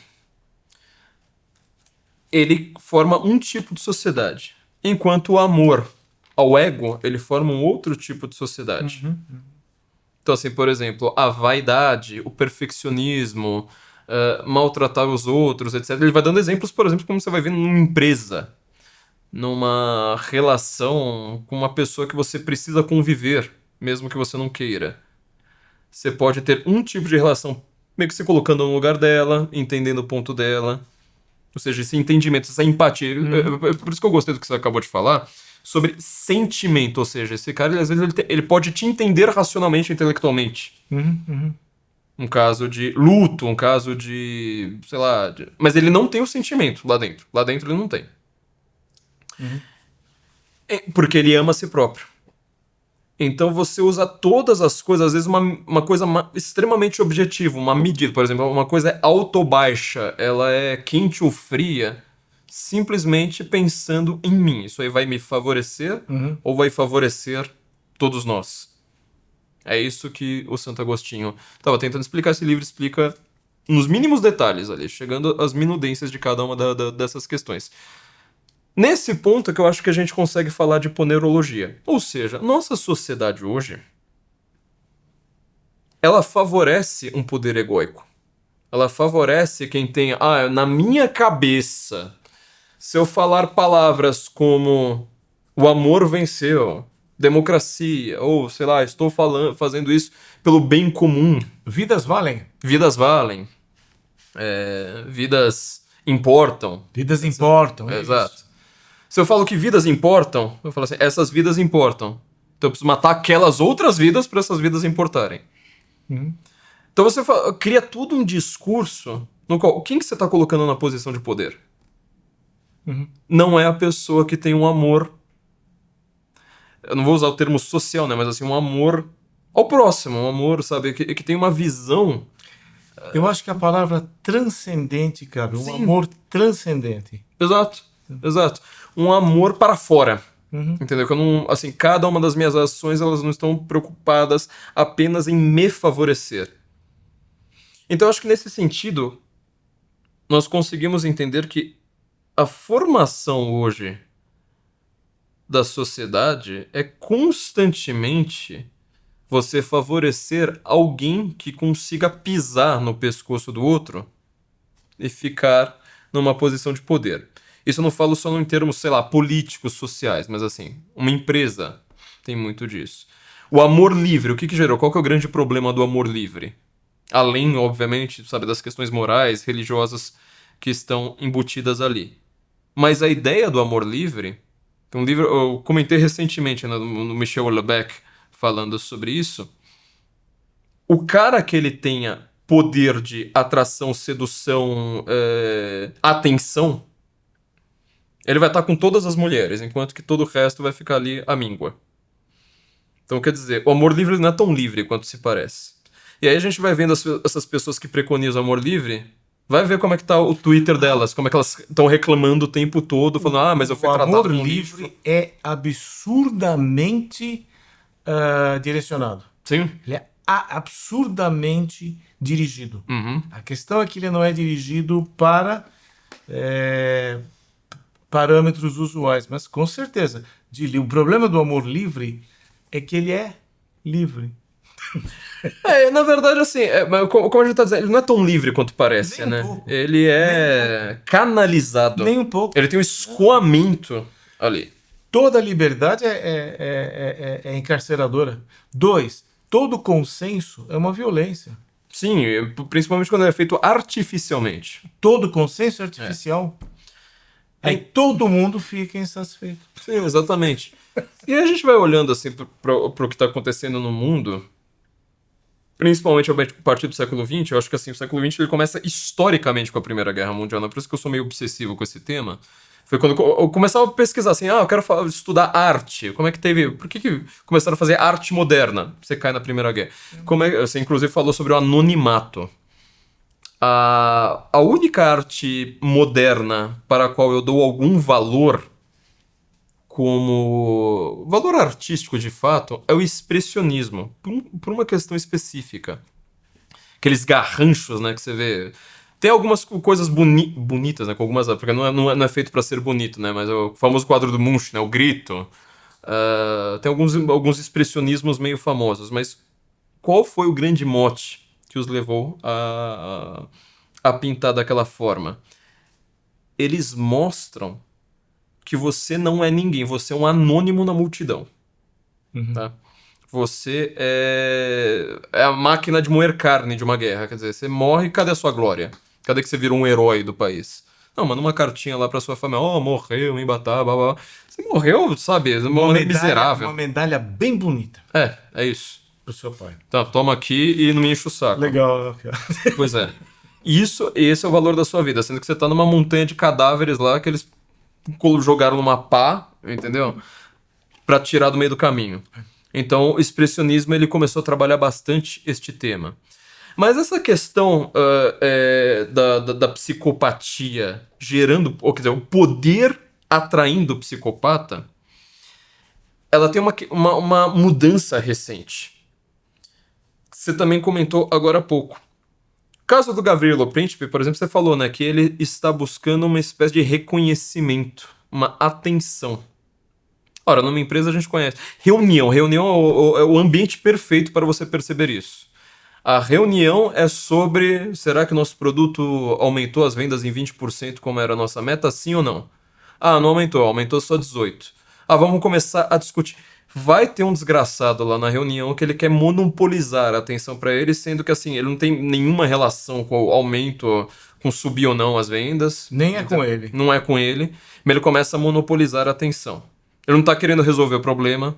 Ele forma um tipo de sociedade, enquanto o amor ao ego, ele forma um outro tipo de sociedade. Então, assim, por exemplo, a vaidade, o perfeccionismo, maltratar os outros, etc. Ele vai dando exemplos, por exemplo, como você vai ver numa empresa, numa relação com uma pessoa que você precisa conviver, mesmo que você não queira. Você pode ter um tipo de relação meio que se colocando no lugar dela, entendendo o ponto dela. Ou seja, esse entendimento, essa empatia. Por isso que eu gostei do que você acabou de falar, sobre sentimento. Ou seja, esse cara, às vezes, ele pode te entender racionalmente, intelectualmente. Um caso de luto, um caso de, sei lá... Mas ele não tem o sentimento lá dentro. Lá dentro ele não tem. Porque ele ama a si próprio. Então você usa todas as coisas, às vezes uma coisa extremamente objetiva, uma medida, por exemplo, uma coisa é alta ou baixa, ela é quente ou fria, simplesmente pensando em mim. Isso aí vai me favorecer ou vai favorecer todos nós? É isso que o Santo Agostinho estava tentando explicar. Esse livro explica nos mínimos detalhes ali, chegando às minudências de cada uma dessas questões. Nesse ponto é que eu acho que a gente consegue falar de ponerologia. Ou seja, nossa sociedade hoje, ela favorece um poder egóico. Ela favorece quem tem, na minha cabeça, se eu falar palavras como o amor venceu, democracia, ou sei lá, estou fazendo isso pelo bem comum. Vidas valem. Vidas valem. Vidas importam. Vidas importam. Exato. Se eu falo que vidas importam, eu falo assim, essas vidas importam. Então eu preciso matar aquelas outras vidas para essas vidas importarem. Então você cria todo um discurso no qual quem que você está colocando na posição de poder? Não é a pessoa que tem um amor... Eu não vou usar o termo social, né? Mas assim, um amor ao próximo. Um amor, sabe? Que tem uma visão... Eu acho que a palavra transcendente, cara. Um amor transcendente. Exato, exato. Um amor para fora. Entendeu? Que eu não, assim, cada uma das minhas ações, elas não estão preocupadas apenas em me favorecer. Então, eu acho que nesse sentido, nós conseguimos entender que a formação hoje da sociedade é constantemente você favorecer alguém que consiga pisar no pescoço do outro e ficar numa posição de poder. Isso eu não falo só em termos, sei lá, políticos, sociais, mas assim, uma empresa tem muito disso. O amor livre, o que gerou? Qual que é o grande problema do amor livre? Além, obviamente, sabe, das questões morais, religiosas que estão embutidas ali. Mas a ideia do amor livre, tem um livro, eu comentei recentemente no Michel Houellebecq falando sobre isso. O cara que ele tenha poder de atração, sedução, atenção, ele vai estar com todas as mulheres, enquanto que todo o resto vai ficar ali à míngua. Então, quer dizer, o amor livre não é tão livre quanto se parece. E aí a gente vai vendo essas pessoas que preconizam amor livre, vai ver como é que tá o Twitter delas, como é que elas estão reclamando o tempo todo, falando, mas eu fui tratado como como amor livre é absurdamente direcionado. Sim. Ele é absurdamente dirigido. A questão é que ele não é dirigido para parâmetros usuais, mas com certeza. O problema do amor livre é que ele é livre. Na verdade, assim, mas como a gente tá dizendo, ele não é tão livre quanto parece, Nem um né? pouco. Ele é canalizado. Nem um pouco. Ele tem um escoamento ali. Toda liberdade é encarceradora. Dois, todo consenso é uma violência. Sim, principalmente quando ele é feito artificialmente. Todo consenso é artificial. Aí todo mundo fica insatisfeito. Sim, exatamente. E aí a gente vai olhando assim pro que está acontecendo no mundo, principalmente a partir do século XX. Eu acho que assim, o século XX ele começa historicamente com a Primeira Guerra Mundial, né? Por isso que eu sou meio obsessivo com esse tema. Foi quando eu começava a pesquisar assim, eu quero estudar arte. Como é que teve... Por que começaram a fazer arte moderna? Você cai na Primeira Guerra. Você inclusive falou sobre o anonimato. A única arte moderna para a qual eu dou algum valor como valor artístico de fato é o expressionismo, por uma questão específica. Aqueles garranchos, né, que você vê. Tem algumas coisas bonitas, né, com algumas, porque não é feito para ser bonito, né, mas é o famoso quadro do Munch, né, o Grito. Tem alguns expressionismos meio famosos, mas qual foi o grande mote que os levou a pintar daquela forma? Eles mostram que você não é ninguém, você é um anônimo na multidão. Tá? Você é a máquina de moer carne de uma guerra. Quer dizer, você morre, cadê a sua glória? Cadê que você vira um herói do país? Não, manda uma cartinha lá pra sua família. Morreu em Batalha, blá, blá. Você morreu, sabe? De uma maneira miserável. Uma medalha bem bonita É isso. pro seu pai. Tá, toma aqui e não me enche o saco. Legal. Pois é. Esse é o valor da sua vida, sendo que você tá numa montanha de cadáveres lá que eles jogaram numa pá, entendeu? Pra tirar do meio do caminho. Então, o expressionismo ele começou a trabalhar bastante este tema. Mas essa questão da psicopatia gerando, ou quer dizer, o poder atraindo o psicopata, ela tem uma mudança recente. Você também comentou agora há pouco. Caso do Gavrilo Princip, por exemplo, você falou, né, que ele está buscando uma espécie de reconhecimento, uma atenção. Ora, numa empresa a gente conhece. Reunião é o ambiente perfeito para você perceber isso. A reunião é sobre, será que nosso produto aumentou as vendas em 20% como era a nossa meta, sim ou não? Não aumentou só 18%. Vamos começar a discutir. Vai ter um desgraçado lá na reunião que ele quer monopolizar a atenção para ele, sendo que assim, ele não tem nenhuma relação com o aumento, com subir ou não as vendas. Nem é com ele. Não é com ele, mas ele começa a monopolizar a atenção. Ele não tá querendo resolver o problema.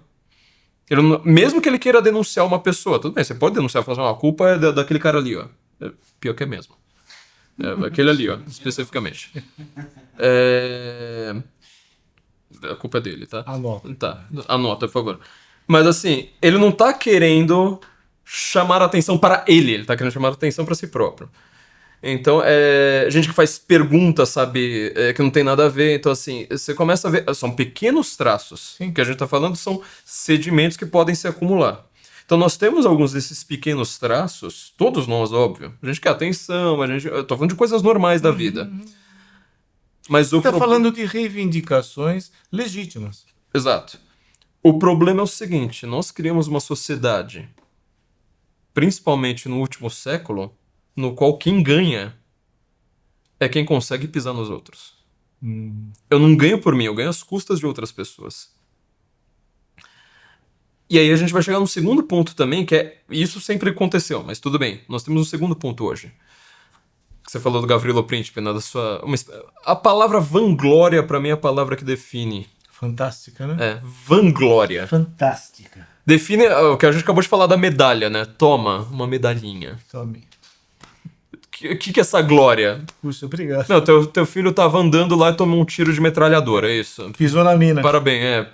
Mesmo que ele queira denunciar uma pessoa, tudo bem, você pode denunciar, falar assim, a culpa é daquele cara ali, ó. Pior que é mesmo. Aquele ali, ó, especificamente. A culpa é dele, tá? Anota. Tá, anota, por favor. Mas assim, ele não tá querendo chamar a atenção para ele tá querendo chamar a atenção para si próprio. Então, gente que faz perguntas, sabe, que não tem nada a ver. Então, assim, você começa a ver. São pequenos traços. Sim. Que a gente tá falando são sedimentos que podem se acumular. Então, nós temos alguns desses pequenos traços, todos nós, óbvio. A gente quer atenção, eu tô falando de coisas normais da vida. Mas Você tá falando de reivindicações legítimas. Exato. O problema é o seguinte: nós criamos uma sociedade, principalmente no último século, no qual quem ganha é quem consegue pisar nos outros. Eu não ganho por mim, eu ganho às custas de outras pessoas. E aí a gente vai chegar num segundo ponto também, que é... Isso sempre aconteceu, mas tudo bem. Nós temos um segundo ponto hoje. Você falou do Gavrilo Princip, né, a palavra vanglória, pra mim, é a palavra que define. Fantástica, né? Vanglória. Fantástica. Define o que a gente acabou de falar da medalha, né? Toma, uma medalhinha. Tome. O que é essa glória? Puxa, obrigado. Não, teu filho tava andando lá e tomou um tiro de metralhadora, é isso? Pisou na mina. Parabéns,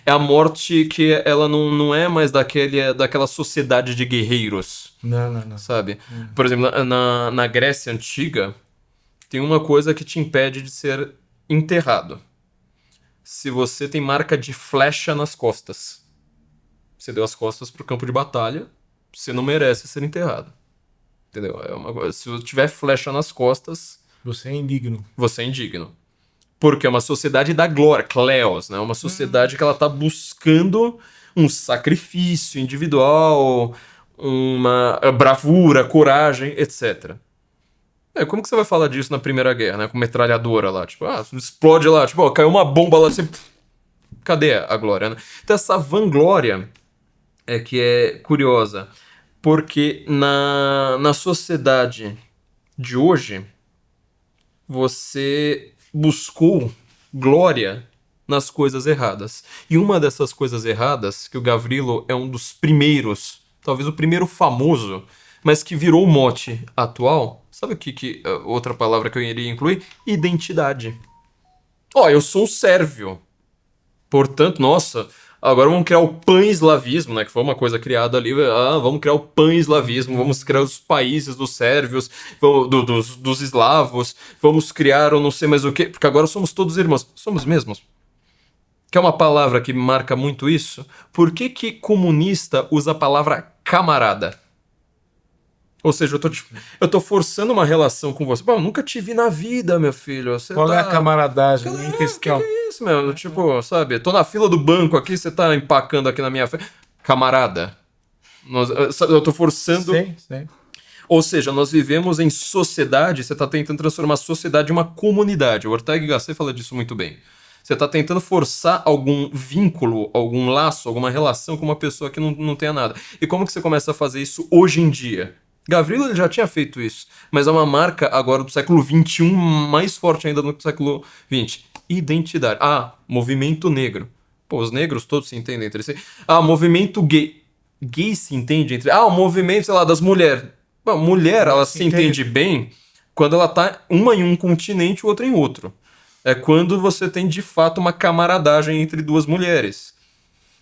é a morte que ela não é mais daquela sociedade de guerreiros, Não. sabe? Por exemplo, na Grécia Antiga, tem uma coisa que te impede de ser enterrado. Se você tem marca de flecha nas costas. Você deu as costas pro campo de batalha, você não merece ser enterrado. Entendeu? Se você tiver flecha nas costas... Você é indigno. Você é indigno. Porque é uma sociedade da glória, Kleos, né? Uma sociedade que ela tá buscando um sacrifício individual, uma bravura, coragem, etc. Como que você vai falar disso na Primeira Guerra, né? Com metralhadora lá, tipo, explode lá, tipo, caiu uma bomba lá, você... Cadê a glória, né? Então essa vanglória é que é curiosa, porque na sociedade de hoje, você buscou glória nas coisas erradas. E uma dessas coisas erradas, que o Gavrilo é um dos primeiros, talvez o primeiro famoso, mas que virou o mote atual, sabe o que outra palavra que eu iria incluir? Identidade. Eu sou um sérvio. Portanto, nossa, agora vamos criar o pan-eslavismo, né? Que foi uma coisa criada ali. Vamos criar o pan-eslavismo, vamos criar os países dos sérvios, dos eslavos, vamos criar eu não sei mais o quê, porque agora somos todos irmãos. Somos mesmos? Que é uma palavra que marca muito isso. Por que comunista usa a palavra camarada? Ou seja, eu tô forçando uma relação com você. Eu nunca te vi na vida, meu filho. Qual é a camaradagem em Que questão? é isso, meu? Tipo, sabe? Tô na fila do banco aqui, você tá empacando aqui na minha frente. Camarada. Eu tô forçando... Sim. Ou seja, nós vivemos em sociedade, você tá tentando transformar a sociedade em uma comunidade. O Ortega y Gasset fala disso muito bem. Você tá tentando forçar algum vínculo, algum laço, alguma relação com uma pessoa que não tenha nada. E como que você começa a fazer isso hoje em dia? Gavrilo ele já tinha feito isso, mas é uma marca agora do século XXI mais forte ainda do que do século XX. Identidade. Movimento negro. Pô, os negros todos se entendem entre si. Movimento gay. Gay se entende entre... o movimento, sei lá, das mulheres. Mulher, ela se entende bem quando ela tá uma em um continente e outra em outro. É quando você tem, de fato, uma camaradagem entre duas mulheres.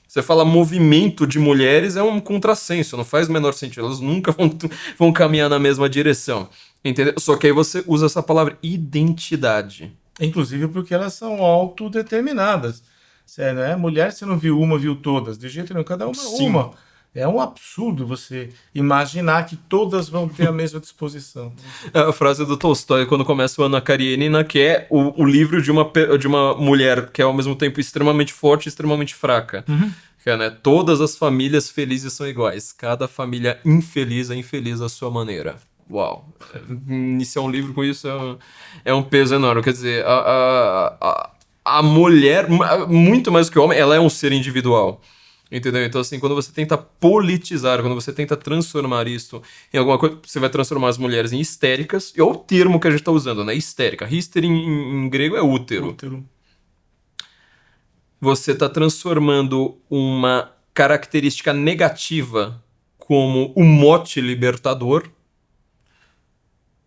Você fala movimento de mulheres, é um contrassenso, não faz o menor sentido. Elas nunca vão caminhar na mesma direção. Entendeu? Só que aí você usa essa palavra identidade. Inclusive porque elas são autodeterminadas. Sério, né? Mulher, você não viu uma, viu todas. De jeito nenhum, cada uma é Sim. uma. É um absurdo você imaginar que todas vão ter a mesma disposição. A frase do Tolstói, quando começa o Ana Karenina, que é o livro de uma mulher que é ao mesmo tempo extremamente forte e extremamente fraca. Que é, né? Todas as famílias felizes são iguais. Cada família infeliz é infeliz à sua maneira. Uau. Iniciar um livro com isso é um peso enorme. Quer dizer, a mulher, muito mais do que o homem, ela é um ser individual. Entendeu? Então, assim, quando você tenta politizar, quando você tenta transformar isso em alguma coisa, você vai transformar as mulheres em histéricas, e é o termo que a gente tá usando, né? Histérica. Hyster em grego é útero. Você tá transformando uma característica negativa como o mote libertador.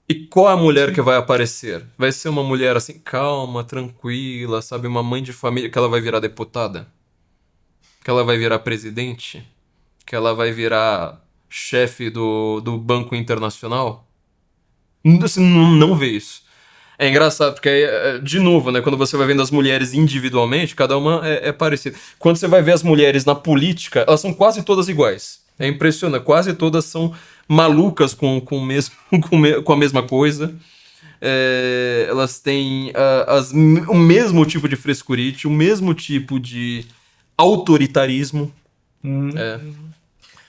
E qual é a mulher que vai aparecer? Vai ser uma mulher, assim, calma, tranquila, sabe? Uma mãe de família que ela vai virar deputada? Que ela vai virar presidente? Que ela vai virar chefe do Banco Internacional? Assim, não vê isso. É engraçado, porque, de novo, né, quando você vai vendo as mulheres individualmente, cada uma é parecida. Quando você vai ver as mulheres na política, elas são quase todas iguais. É impressionante, quase todas são malucas com a mesma coisa. Elas têm o mesmo tipo de frescurite, o mesmo tipo de autoritarismo.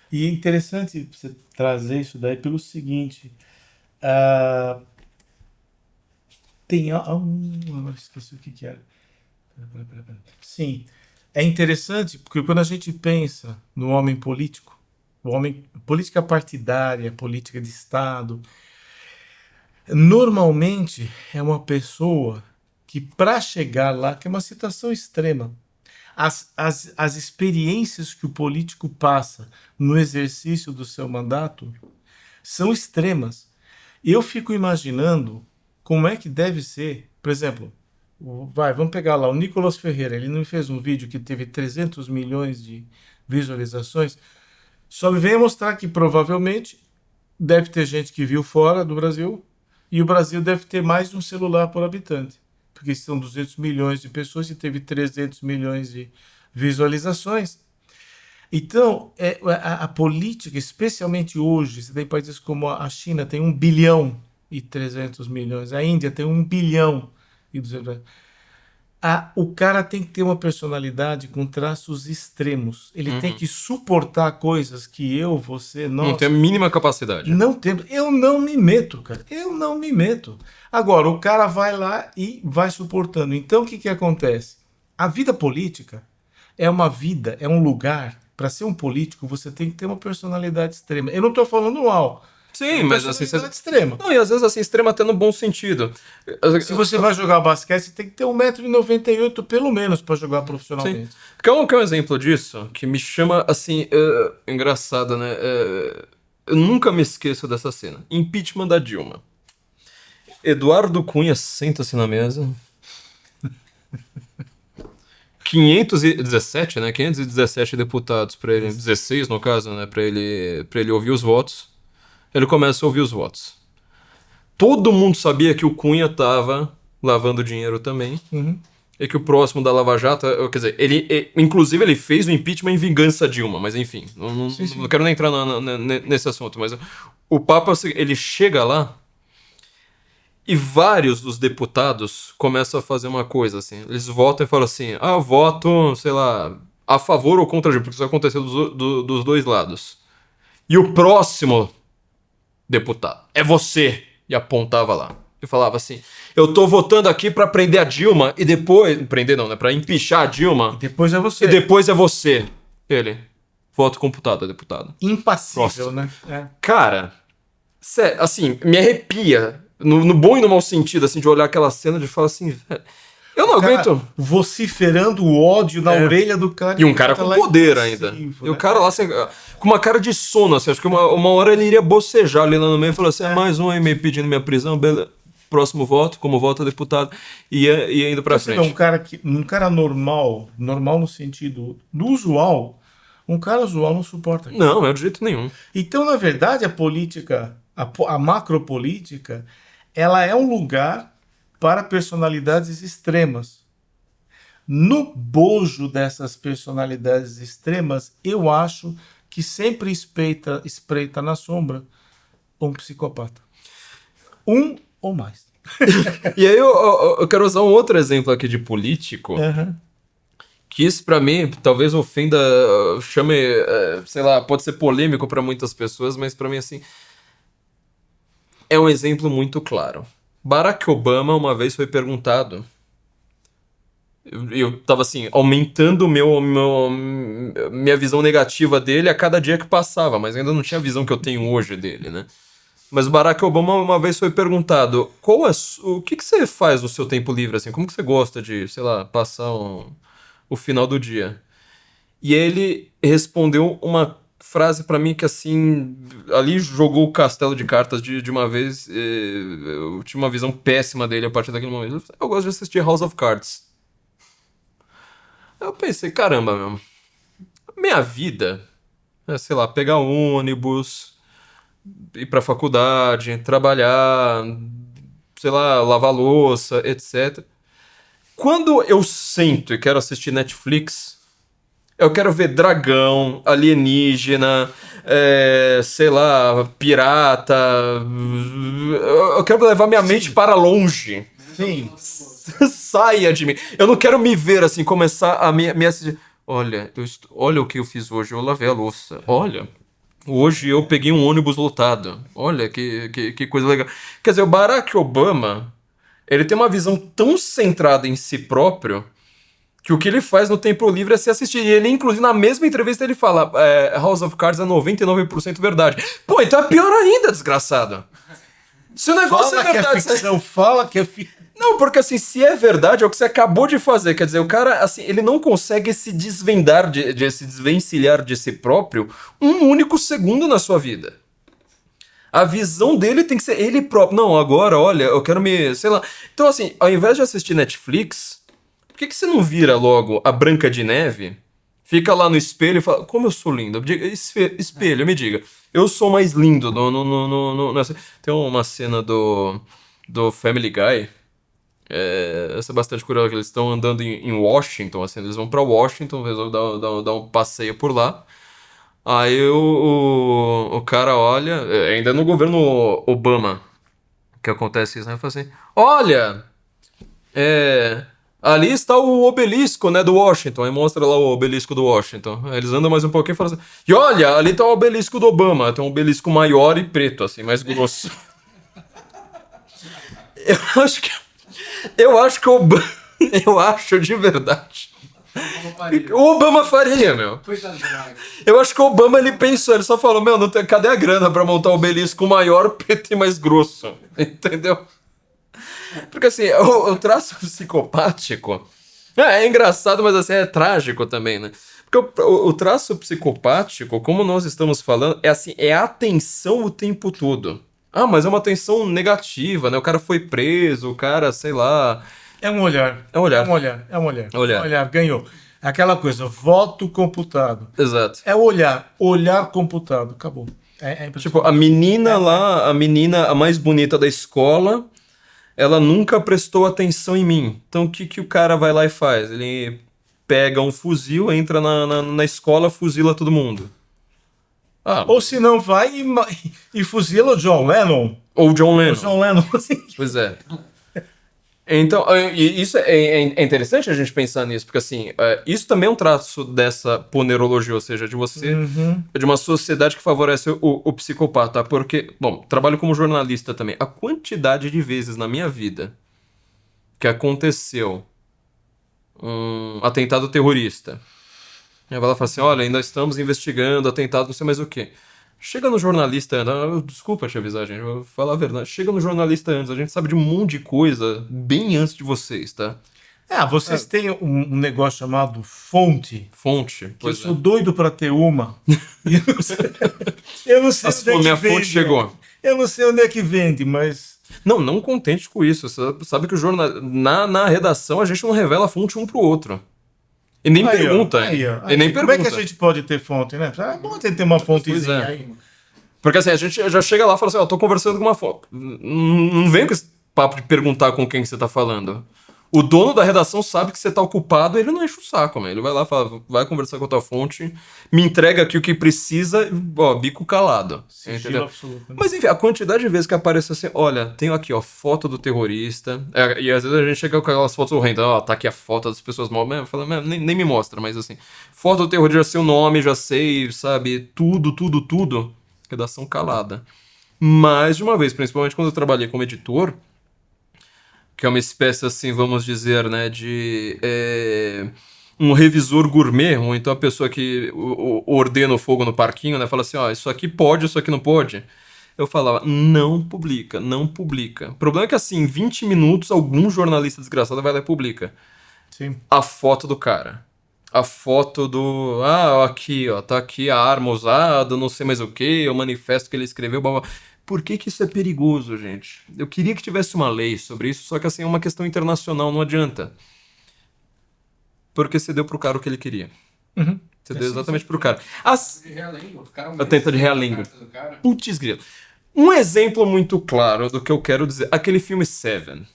E é interessante você trazer isso daí pelo seguinte. Tem agora esqueci o que era. Pera. Sim, é interessante porque quando a gente pensa no homem político, política partidária, política de Estado, normalmente é uma pessoa que para chegar lá, que é uma situação extrema, as experiências que o político passa no exercício do seu mandato são extremas. Eu fico imaginando como é que deve ser, por exemplo, vamos pegar lá o Nicolas Ferreira, ele não fez um vídeo que teve 300 milhões de visualizações, só me veio mostrar que provavelmente deve ter gente que viu fora do Brasil e o Brasil deve ter mais de um celular por habitante, porque são 200 milhões de pessoas e teve 300 milhões de visualizações. Então, a política, especialmente hoje, você tem países como a China, tem 1 bilhão e 300 milhões, a Índia tem 1 bilhão e 200 milhões. O cara tem que ter uma personalidade com traços extremos. Ele tem que suportar coisas que você, Não tem a nós, mínima capacidade. não temos. Eu não me meto, cara. Eu não me meto. Agora, o cara vai lá e vai suportando. Então, o que que acontece? A vida política é uma vida, é um lugar. Para ser um político, você tem que ter uma personalidade extrema. Eu não estou falando mal. Sim, Uma mas assim, personalidade extrema. não, e às vezes assim, extrema até no bom sentido. Se você vai jogar basquete, você tem que ter 1,98 m pelo menos para jogar Sim. profissionalmente. Quer um exemplo disso? Que me chama, assim, engraçado, né? Eu nunca me esqueço dessa cena. Impeachment da Dilma. Eduardo Cunha senta-se na mesa. 517, né? 517 deputados para ele, 16 no caso, né? Para ele ouvir os votos. Ele começa a ouvir os votos. Todo mundo sabia que o Cunha tava lavando dinheiro também. Uhum. E que o próximo da Lava Jato, quer dizer, inclusive ele fez o impeachment em vingança a Dilma, mas enfim, não quero nem entrar nesse assunto, mas o papo é o seguinte, ele chega lá e vários dos deputados começam a fazer uma coisa assim, eles votam e falam assim, eu voto, sei lá, a favor ou contra a Dilma, porque isso aconteceu dos dois lados. E o próximo deputado, é você, e apontava lá. E falava assim, eu tô votando aqui pra prender a Dilma e depois... Prender não, né? Pra empichar a Dilma. E depois é você. E depois é você. Ele. Voto computado, deputado. Impassível, Próximo. né? É. Cara, sério, assim, me arrepia. No bom e no mau sentido, assim, de olhar aquela cena de falar assim, velho, eu não Cara aguento. vociferando o ódio na orelha do cara. E um cara com poder ainda. impassível, E o né? cara lá assim, com uma cara de sono, assim, acho que uma hora ele iria bocejar ali lá no meio e falar assim, mais um aí me pedindo minha prisão, beleza. Próximo voto, como voto deputado, e indo pra Você vê frente. um cara normal no sentido do usual, um cara usual não suporta. Não, é de jeito nenhum. Então, na verdade, a política, a macropolítica, ela é um lugar para personalidades extremas. No bojo dessas personalidades extremas, eu acho que sempre espreita na sombra um psicopata. Um ou mais. E aí eu quero usar um outro exemplo aqui de político, Uhum. que isso pra mim talvez ofenda, chame, sei lá, pode ser polêmico pra muitas pessoas, mas pra mim assim, é um exemplo muito claro. Barack Obama uma vez foi perguntado, eu tava assim, aumentando minha visão negativa dele a cada dia que passava, mas ainda não tinha a visão que eu tenho hoje dele, né? Mas o Barack Obama uma vez foi perguntado, o que você faz no seu tempo livre, assim? Como que você gosta de, sei lá, passar o final do dia? E ele respondeu uma frase pra mim que, assim, ali jogou o castelo de cartas de uma vez. Eu tinha uma visão péssima dele a partir daquele momento. Ele falou, eu gosto de assistir House of Cards. Aí eu pensei, caramba, meu, minha vida é, sei lá, pegar ônibus, ir pra faculdade, trabalhar, sei lá, lavar louça, etc. Quando eu sento e quero assistir Netflix, eu quero ver dragão, alienígena, sei lá, pirata. Eu quero levar minha mente para longe. Sim. Saia de mim. Eu não quero me ver assim, começar a me assistir. Olha, olha o que eu fiz hoje. Eu lavei a louça. Olha, hoje eu peguei um ônibus lotado. Olha que coisa legal. Quer dizer, o Barack Obama, ele tem uma visão tão centrada em si próprio que o que ele faz no tempo livre é se assistir. E ele, inclusive, na mesma entrevista, ele fala: House of Cards é 99% verdade. Pô, então é pior ainda, desgraçado. Se o negócio Fala é que é verdade. ficção, fala que é ficção. Não, porque assim, se é verdade, é o que você acabou de fazer. Quer dizer, o cara, assim, ele não consegue se desvendar, se desvencilhar de si próprio um único segundo na sua vida. A visão dele tem que ser ele próprio. Não, agora, olha, eu quero me. Sei lá. Então, assim, ao invés de assistir Netflix, por que você não vira logo a Branca de Neve? Fica lá no espelho e fala: como eu sou lindo? Espelho, me diga. Eu sou mais lindo. Tem uma cena do Family Guy. Essa é bastante curiosa, que eles estão andando em Washington, assim, eles vão pra Washington, resolvem dar um passeio por lá. Aí o cara olha, ainda no governo Obama que acontece isso, né? Fala assim: olha, Ali está o obelisco, né, do Washington. Aí mostra lá o obelisco do Washington. Aí eles andam mais um pouquinho e falam assim, e olha, ali tá o obelisco do Obama. Tem um obelisco maior e preto, assim, mais grosso. Eu acho que o Obama... Eu acho de verdade. O Obama faria, meu. Eu acho que o Obama, ele pensou, ele só falou, meu, não tem, cadê a grana pra montar um obelisco maior, preto e mais grosso? Entendeu? Porque assim, o traço psicopático é engraçado, mas assim, é trágico também, né? Porque o traço psicopático, como nós estamos falando, é assim, é atenção o tempo todo. Ah, mas é uma atenção negativa, né? O cara foi preso, o cara, sei lá. É um olhar. É um olhar. É um olhar. É um olhar. É um olhar. É um olhar. Ganhou. Aquela coisa, voto computado. Exato. É olhar. Olhar computado. Acabou. É impressionante. Tipo, a menina lá, a menina a mais bonita da escola, ela nunca prestou atenção em mim. Então o que o cara vai lá e faz? Ele pega um fuzil, entra na escola, fuzila todo mundo. Ah, Ou se não, vai e fuzila o John Lennon. ou John O Lennon. John Lennon, assim. Pois é. Então, e isso é interessante a gente pensar nisso, porque assim, isso também é um traço dessa ponerologia, ou seja, de você, de uma sociedade que favorece o psicopata, porque, bom, trabalho como jornalista também, a quantidade de vezes na minha vida que aconteceu um atentado terrorista, aí vai lá e fala assim, olha, ainda estamos investigando atentado, não sei mais o quê. Chega no jornalista, desculpa te avisar, gente, eu vou falar a verdade. Chega no jornalista antes, a gente sabe de um monte de coisa bem antes de vocês, tá? Vocês têm um negócio chamado fonte. Fonte. Que eu sou doido pra ter uma. Eu não sei onde é que minha vende. fonte chegou. Eu não sei onde é que vende, mas... Não contente com isso. Você sabe que o jornal... na redação a gente não revela a fonte um pro outro. E nem pergunta. E nem Como pergunta. é que a gente pode ter fonte, né? É bom ter uma fontezinha Pois é. aí. Porque assim, a gente já chega lá e fala assim, ó, tô conversando com uma fonte. Não vem com esse papo de perguntar com quem que você tá falando. O dono da redação sabe que você tá ocupado, ele não enche o saco, mano. Ele vai lá, fala, vai conversar com a tua fonte, me entrega aqui o que precisa, ó, bico calado. Sigilo absoluto. Né? Mas enfim, a quantidade de vezes que aparece assim, olha, tenho aqui, ó, foto do terrorista. E às vezes a gente chega com aquelas fotos horrendas, ó, tá aqui a foto das pessoas mortas. Fala, nem me mostra, mas assim, foto do terrorista, já sei o nome, já sei, sabe, tudo. Redação calada. Mais de uma vez, principalmente quando eu trabalhei como editor, que é uma espécie, assim, vamos dizer, né, de um revisor gourmet, ou então a pessoa que ordena o fogo no parquinho, né, fala assim, ó, isso aqui pode, isso aqui não pode. Eu falava, não publica. O problema é que, assim, em 20 minutos, algum jornalista desgraçado vai lá e publica. Sim. A foto do cara. A foto do... aqui, ó, tá aqui a arma usada, não sei mais o que, o manifesto que ele escreveu, blá, blá. Por que isso é perigoso, gente? Eu queria que tivesse uma lei sobre isso, só que assim, é uma questão internacional, não adianta. Porque você deu pro cara o que ele queria. Você deu exatamente pro cara. A tenta de realengo. Putz, grilo. Um exemplo muito claro do que eu quero dizer. Aquele filme Seven.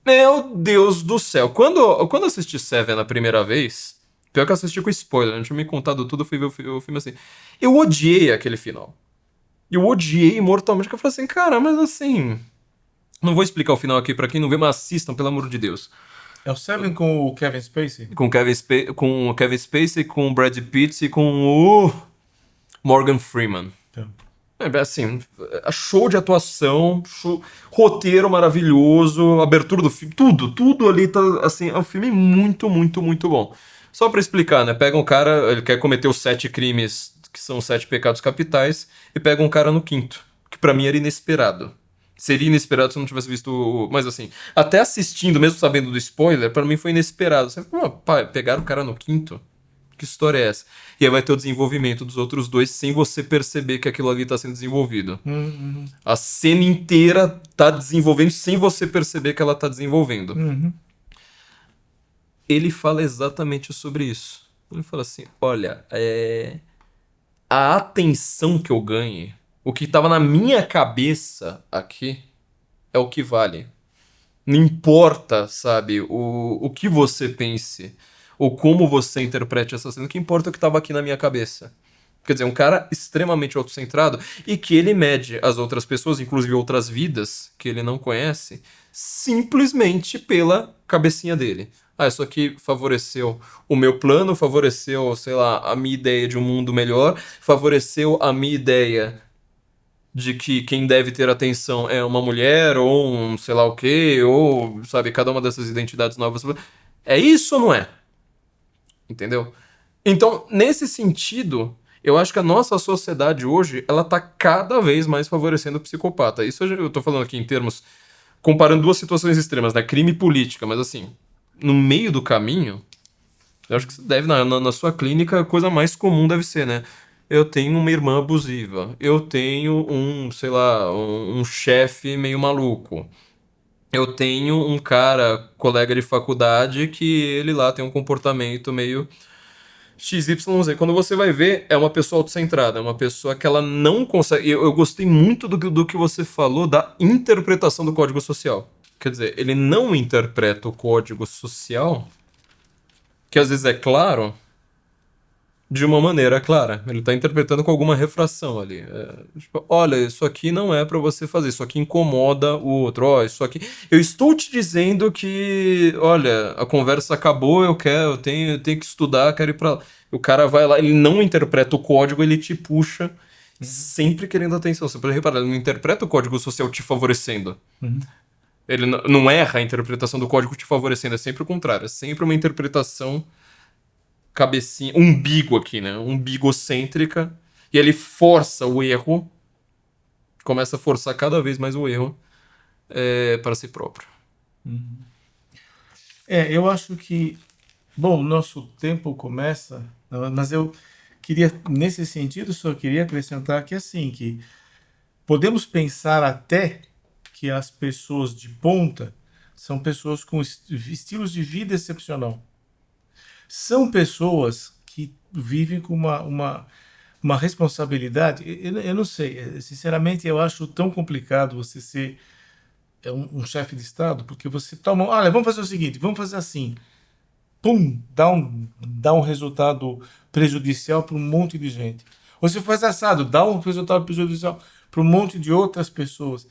Meu Deus do céu. Quando eu assisti Seven a primeira vez, pior que eu assisti com spoiler, não tinha me contado tudo, eu fui ver o filme assim. Eu odiei aquele final. Eu odiei mortalmente, que eu falei assim, cara, mas assim... Não vou explicar o final aqui pra quem não vê, mas assistam, pelo amor de Deus. É o Seven com o Kevin Spacey? Com o Kevin Spacey, com o Brad Pitt e com o Morgan Freeman. Assim, show de atuação, roteiro maravilhoso, abertura do filme, tudo ali tá, assim, é um filme muito bom. Só pra explicar, né, pega um cara, ele quer cometer os 7 crimes, que são 7 pecados capitais, e pega um cara no 5º, que pra mim era inesperado. Seria inesperado se eu não tivesse visto, mas assim, até assistindo, mesmo sabendo do spoiler, pra mim foi inesperado. Você fala, pegaram o cara no 5º? Que história é essa? E aí vai ter o desenvolvimento dos outros 2 sem você perceber que aquilo ali tá sendo desenvolvido. A cena inteira tá desenvolvendo sem você perceber que ela tá desenvolvendo. Ele fala exatamente sobre isso. Ele fala assim, olha, a atenção que eu ganhe, o que tava na minha cabeça aqui, é o que vale. Não importa, sabe, o que você pense ou como você interprete essa cena, o que importa é o que estava aqui na minha cabeça. Quer dizer, um cara extremamente autocentrado e que ele mede as outras pessoas, inclusive outras vidas que ele não conhece, simplesmente pela cabecinha dele. Ah, isso aqui favoreceu o meu plano, favoreceu, sei lá, a minha ideia de um mundo melhor, favoreceu a minha ideia de que quem deve ter atenção é uma mulher, ou um sei lá o quê, ou, sabe, cada uma dessas identidades novas. É isso ou não é? Entendeu? Então, nesse sentido, eu acho que a nossa sociedade hoje, ela tá cada vez mais favorecendo o psicopata. Isso eu tô falando aqui em termos, comparando duas situações extremas, né? Crime e política, mas assim, no meio do caminho, eu acho que você deve, na sua clínica, a coisa mais comum deve ser, né? Eu tenho uma irmã abusiva. Eu tenho um, sei lá, um chefe meio maluco. Eu tenho um cara, colega de faculdade, que ele lá tem um comportamento meio XYZ. Quando você vai ver, é uma pessoa autocentrada, é uma pessoa que ela não consegue. Eu gostei muito do que você falou da interpretação do código social. Quer dizer, ele não interpreta o código social, que às vezes é claro, de uma maneira clara. Ele tá interpretando com alguma refração ali. Tipo, olha, isso aqui não é pra você fazer, isso aqui incomoda o outro. Ó, isso aqui. Eu estou te dizendo que, olha, a conversa acabou, eu tenho que estudar, quero ir pra lá. O cara vai lá, ele não interpreta o código, ele te puxa, sempre querendo atenção. Você pode reparar, ele não interpreta o código social te favorecendo. Ele não erra a interpretação do código te favorecendo, é sempre o contrário. É sempre uma interpretação cabecinha, umbigo aqui, né? Umbigocêntrica. E ele força o erro, começa a forçar cada vez mais o erro para si próprio. Eu acho que, bom, nosso tempo começa, mas eu queria, nesse sentido, só queria acrescentar que assim, que podemos pensar até que as pessoas de ponta são pessoas com estilos de vida excepcional. São pessoas que vivem com uma responsabilidade. Eu não sei, sinceramente, eu acho tão complicado você ser um chefe de Estado, porque você toma. Olha, vamos fazer o seguinte, vamos fazer assim. Pum, dá um resultado prejudicial para um monte de gente. Ou se faz assado, dá um resultado prejudicial para um monte de outras pessoas.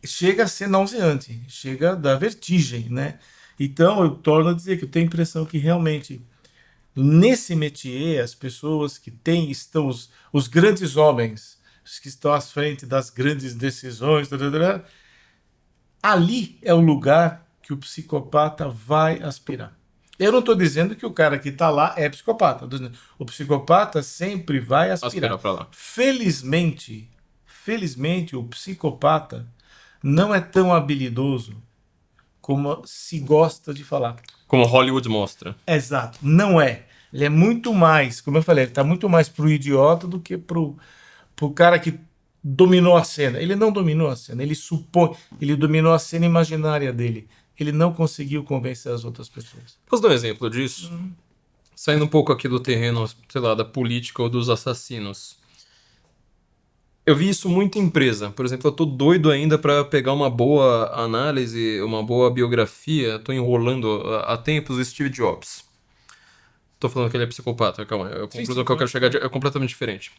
Chega a ser nauseante, chega a dar vertigem, né? Então, eu torno a dizer que eu tenho a impressão que realmente, nesse métier, as pessoas que têm, estão os grandes homens, os que estão à frente das grandes decisões, ali é o lugar que o psicopata vai aspirar. Eu não estou dizendo que o cara que está lá é psicopata. O psicopata sempre vai aspirar. Aspirar pra lá. Felizmente, o psicopata não é tão habilidoso como se gosta de falar. Como Hollywood mostra. Exato, não é. Ele é muito mais, como eu falei, ele está muito mais pro idiota do que pro cara que dominou a cena. Ele não dominou a cena, ele supõe, ele dominou a cena imaginária dele. Ele não conseguiu convencer as outras pessoas. Posso dar um exemplo disso? Saindo um pouco aqui do terreno, sei lá, da política ou dos assassinos. Eu vi isso muito em empresa. Por exemplo, eu tô doido ainda pra pegar uma boa análise, uma boa biografia. Tô enrolando há tempos o Steve Jobs. Tô falando que ele é psicopata, calma. A conclusão que eu quero chegar é completamente diferente.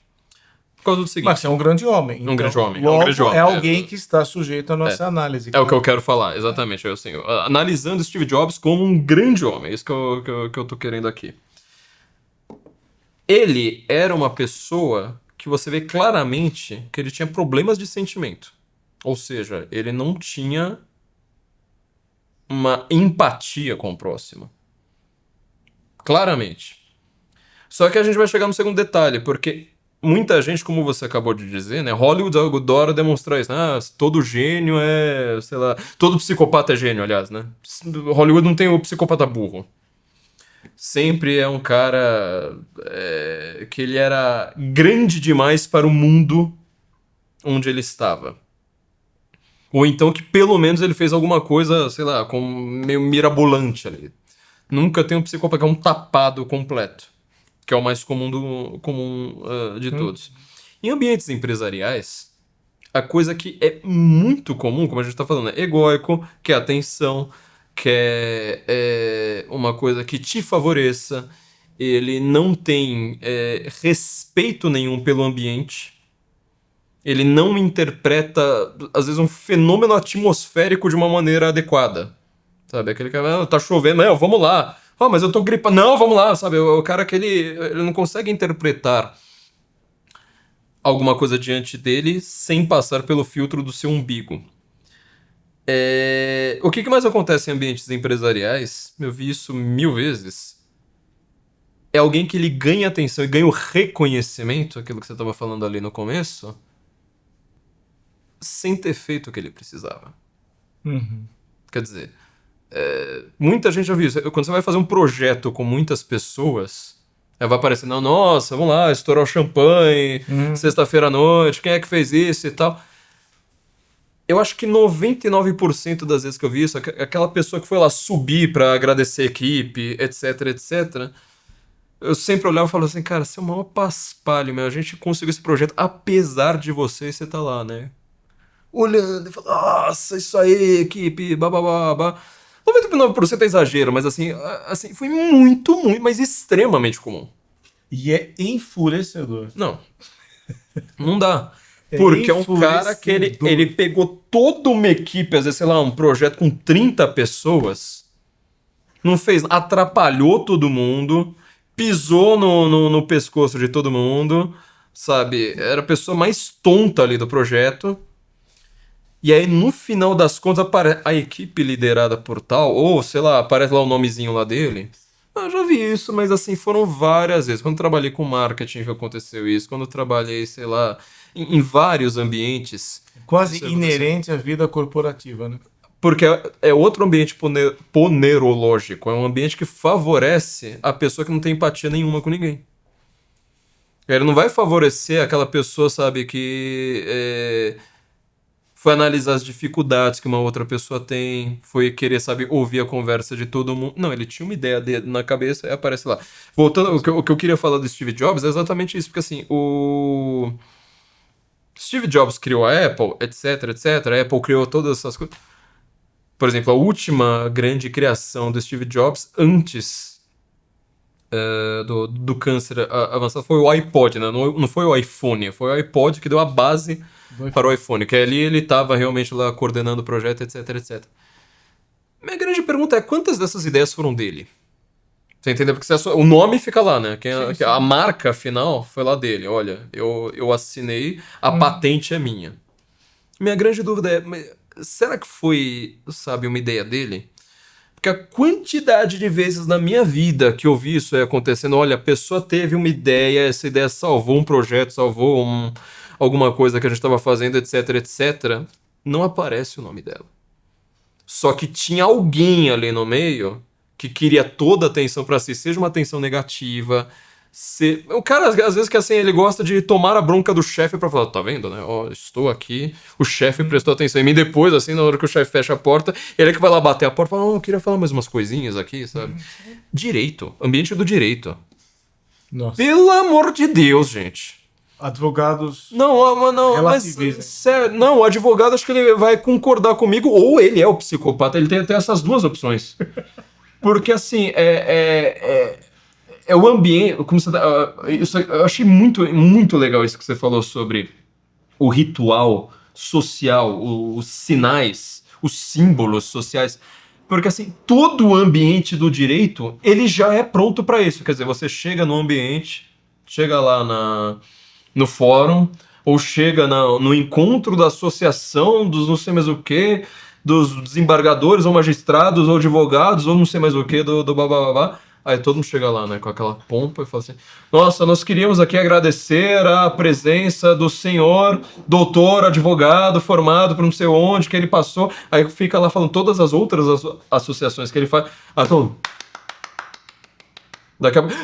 Por causa do seguinte. Mas é um grande homem. Um grande homem. Logo, É um grande homem. é alguém que está sujeito à nossa análise. É o que eu quero falar, exatamente. Assim, analisando Steve Jobs como um grande homem. É isso que eu tô querendo aqui. Ele era uma pessoa que você vê claramente que ele tinha problemas de sentimento. Ou seja, ele não tinha uma empatia com o próximo. Claramente. Só que a gente vai chegar no segundo detalhe, porque muita gente, como você acabou de dizer, né? Hollywood adora demonstrar isso. Ah, todo gênio é, sei lá, todo psicopata é gênio, aliás, né? Hollywood não tem o psicopata burro. Sempre é um cara que ele era grande demais para o mundo onde ele estava. Ou então que pelo menos ele fez alguma coisa, sei lá, com meio mirabolante ali. Nunca tem um psicopata que é um tapado completo, que é o mais comum de todos. Em ambientes empresariais, a coisa que é muito comum, como a gente está falando, é egóico, que é atenção, que é uma coisa que te favoreça, ele não tem respeito nenhum pelo ambiente, ele não interpreta, às vezes, um fenômeno atmosférico de uma maneira adequada. Sabe? Aquele cara, tá chovendo, não, vamos lá. Mas eu tô gripado. Não, vamos lá, sabe? O cara que ele não consegue interpretar alguma coisa diante dele sem passar pelo filtro do seu umbigo. O que mais acontece em ambientes empresariais, eu vi isso 1000 vezes, é alguém que ele ganha atenção e ganha o reconhecimento, aquilo que você estava falando ali no começo, sem ter feito o que ele precisava. Quer dizer, muita gente já viu isso. Quando você vai fazer um projeto com muitas pessoas, vai aparecendo, nossa, vamos lá, estourar o champanhe, sexta-feira à noite, quem é que fez isso e tal. Eu acho que 99% das vezes que eu vi isso, aquela pessoa que foi lá subir pra agradecer a equipe, etc, etc, eu sempre olhava e falava assim, cara, você é o maior paspalho, meu. A gente conseguiu esse projeto, apesar de você tá lá, né? Olhando e falando, nossa, isso aí, equipe, bababá. 99% é exagero, mas assim, foi muito, mas extremamente comum. E é enfurecedor. Não dá. Porque é um cara que ele pegou toda uma equipe, às vezes, sei lá, um projeto com 30 pessoas, não fez, atrapalhou todo mundo, pisou no pescoço de todo mundo, sabe? Era a pessoa mais tonta ali do projeto. E aí, no final das contas, a equipe liderada por tal, ou sei lá, aparece lá o nomezinho lá dele. Eu já vi isso, mas assim, foram várias vezes. Quando eu trabalhei com marketing que aconteceu isso, quando eu trabalhei, sei lá, em vários ambientes. Quase inerente à vida corporativa, né? Porque é outro ambiente ponerológico, é um ambiente que favorece a pessoa que não tem empatia nenhuma com ninguém. Ele não vai favorecer aquela pessoa, sabe, que foi analisar as dificuldades que uma outra pessoa tem, foi querer, sabe, ouvir a conversa de todo mundo. Não, ele tinha uma ideia dele na cabeça e aparece lá. Voltando, o que eu queria falar do Steve Jobs é exatamente isso, porque assim, o Steve Jobs criou a Apple, etc, etc, a Apple criou todas essas coisas. Por exemplo, a última grande criação do Steve Jobs antes do câncer avançado foi o iPod, né? Não foi o iPhone, foi o iPod que deu a base para o iPhone, que ali ele estava realmente lá coordenando o projeto, etc, etc. Minha grande pergunta é, quantas dessas ideias foram dele? Você entendeu? Porque o nome fica lá, né? Sim. A marca final foi lá dele. Olha, eu assinei, a patente é minha. Minha grande dúvida é, será que foi, sabe, uma ideia dele? Porque a quantidade de vezes na minha vida que eu vi isso acontecendo, olha, a pessoa teve uma ideia, essa ideia salvou um projeto, salvou alguma coisa que a gente estava fazendo, etc, etc, não aparece o nome dela. Só que tinha alguém ali no meio que queria toda a atenção para si, seja uma atenção negativa. O cara, às vezes, que assim, ele gosta de tomar a bronca do chefe pra falar, tá vendo, né? Ó, estou aqui, o chefe prestou atenção em mim. Depois, assim, na hora que o chefe fecha a porta, ele é que vai lá bater a porta e fala, eu queria falar mais umas coisinhas aqui, sabe? Direito, ambiente do direito. Nossa. Pelo amor de Deus, gente. Advogados. Não, mas sério, não, o advogado acho que ele vai concordar comigo, ou ele é o psicopata, ele tem essas duas opções. Porque, assim, é o ambiente. Como você eu achei muito, muito legal isso que você falou sobre o ritual social, os sinais, os símbolos sociais. Porque, assim, todo o ambiente do direito, ele já é pronto para isso. Quer dizer, você chega no ambiente, chega lá no fórum, ou chega no encontro da associação dos não sei mais o que, dos desembargadores, ou magistrados, ou advogados, ou não sei mais o que, do bababá. Aí todo mundo chega lá, né, com aquela pompa e fala assim, nossa, nós queríamos aqui agradecer a presença do senhor doutor, advogado, formado por não sei onde, que ele passou. Aí fica lá falando todas as outras associações que ele faz. Então,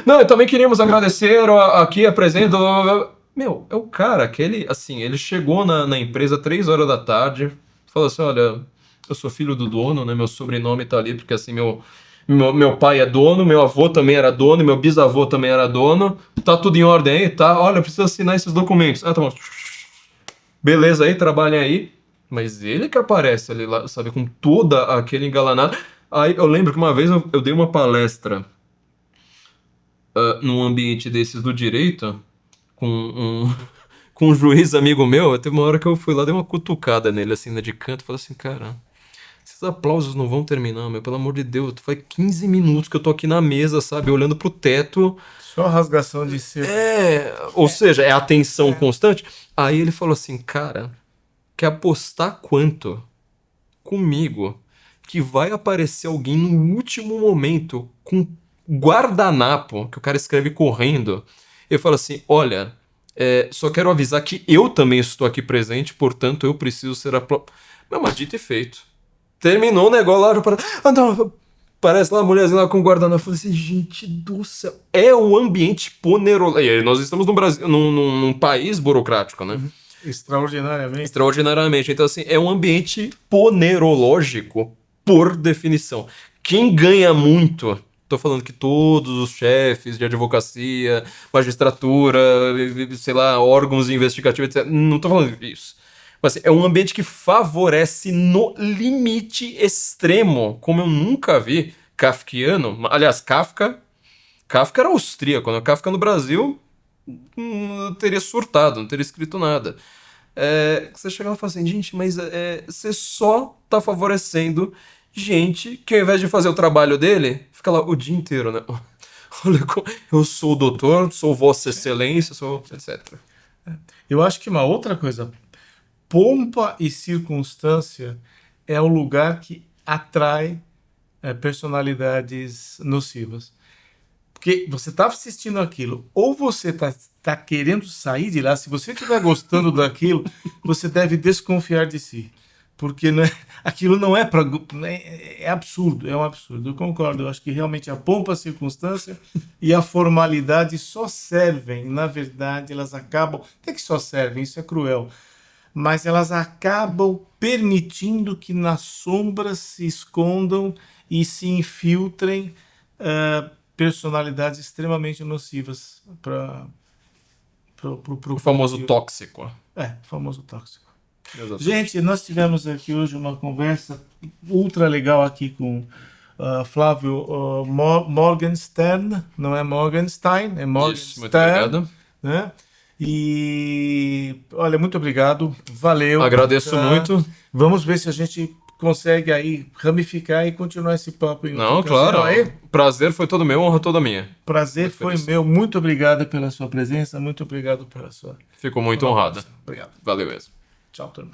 não, eu também queríamos agradecer aqui a presença do... Meu, é o cara que ele chegou na empresa 3 horas da tarde, falou assim, olha, eu sou filho do dono, né, meu sobrenome tá ali, porque assim, meu pai é dono, meu avô também era dono, meu bisavô também era dono, tá tudo em ordem aí, tá? Olha, precisa assinar esses documentos. Ah, tá bom. Beleza aí, trabalhem aí. Mas ele que aparece ali, lá, sabe, com toda aquele engalanado. Aí eu lembro que uma vez eu dei uma palestra num ambiente desses do direito, com com um juiz amigo meu, teve uma hora que eu fui lá, dei uma cutucada nele, assim, né, de canto, falei assim, cara, esses aplausos não vão terminar, meu, pelo amor de Deus, faz 15 minutos que eu tô aqui na mesa, sabe, olhando pro teto. Só rasgação de seda. Ou seja, é atenção constante. Aí ele falou assim, cara, quer apostar quanto comigo que vai aparecer alguém no último momento com guardanapo, que o cara escreve correndo. Eu falo assim, olha, só quero avisar que eu também estou aqui presente, portanto eu preciso ser Mas dito e feito. Terminou o negócio lá, ah, não, parece lá a mulherzinha lá com o guardanapo. Eu falei assim, gente do céu, é um ambiente poneroso. E aí, nós estamos no Brasil, num país burocrático, né? Extraordinariamente. Extraordinariamente. Então, assim, é um ambiente ponerológico, por definição. Quem ganha muito, tô falando que todos os chefes de advocacia, magistratura, sei lá, órgãos investigativos, etc. Não tô falando isso. Mas assim, é um ambiente que favorece no limite extremo, como eu nunca vi, kafkiano. Aliás, Kafka era austríaco, né? Kafka no Brasil não teria surtado, não teria escrito nada. Você chega lá e fala assim, gente, mas você só tá favorecendo gente que ao invés de fazer o trabalho dele, fica lá o dia inteiro, né? Olha, eu sou o doutor, sou Vossa Excelência, sou etc. Eu acho que uma outra coisa, pompa e circunstância é o lugar que atrai personalidades nocivas. Porque você está assistindo aquilo, ou você tá querendo sair de lá, se você estiver gostando daquilo, você deve desconfiar de si. Porque aquilo não é para. É absurdo, é um absurdo. Eu concordo, eu acho que realmente a pompa, a circunstância e a formalidade só servem, na verdade, elas acabam. Não é que só servem, isso é cruel, mas elas acabam permitindo que nas sombras se escondam e se infiltrem personalidades extremamente nocivas para O famoso tóxico. o famoso tóxico. Exatamente. Gente, nós tivemos aqui hoje uma conversa ultra legal aqui com Flávio Morgenstern, não é Morgenstein, é Morgenstern. Isso, muito obrigado. Né? E olha, muito obrigado, valeu. Agradeço muito. Vamos ver se a gente consegue aí ramificar e continuar esse papo em Não, outra ocasião. claro. Aí, Prazer foi todo meu, honra toda minha. prazer foi meu. Muito obrigado pela sua presença, muito obrigado pela sua. Fico muito honrado. Obrigado. Valeu mesmo. Tchau, turma.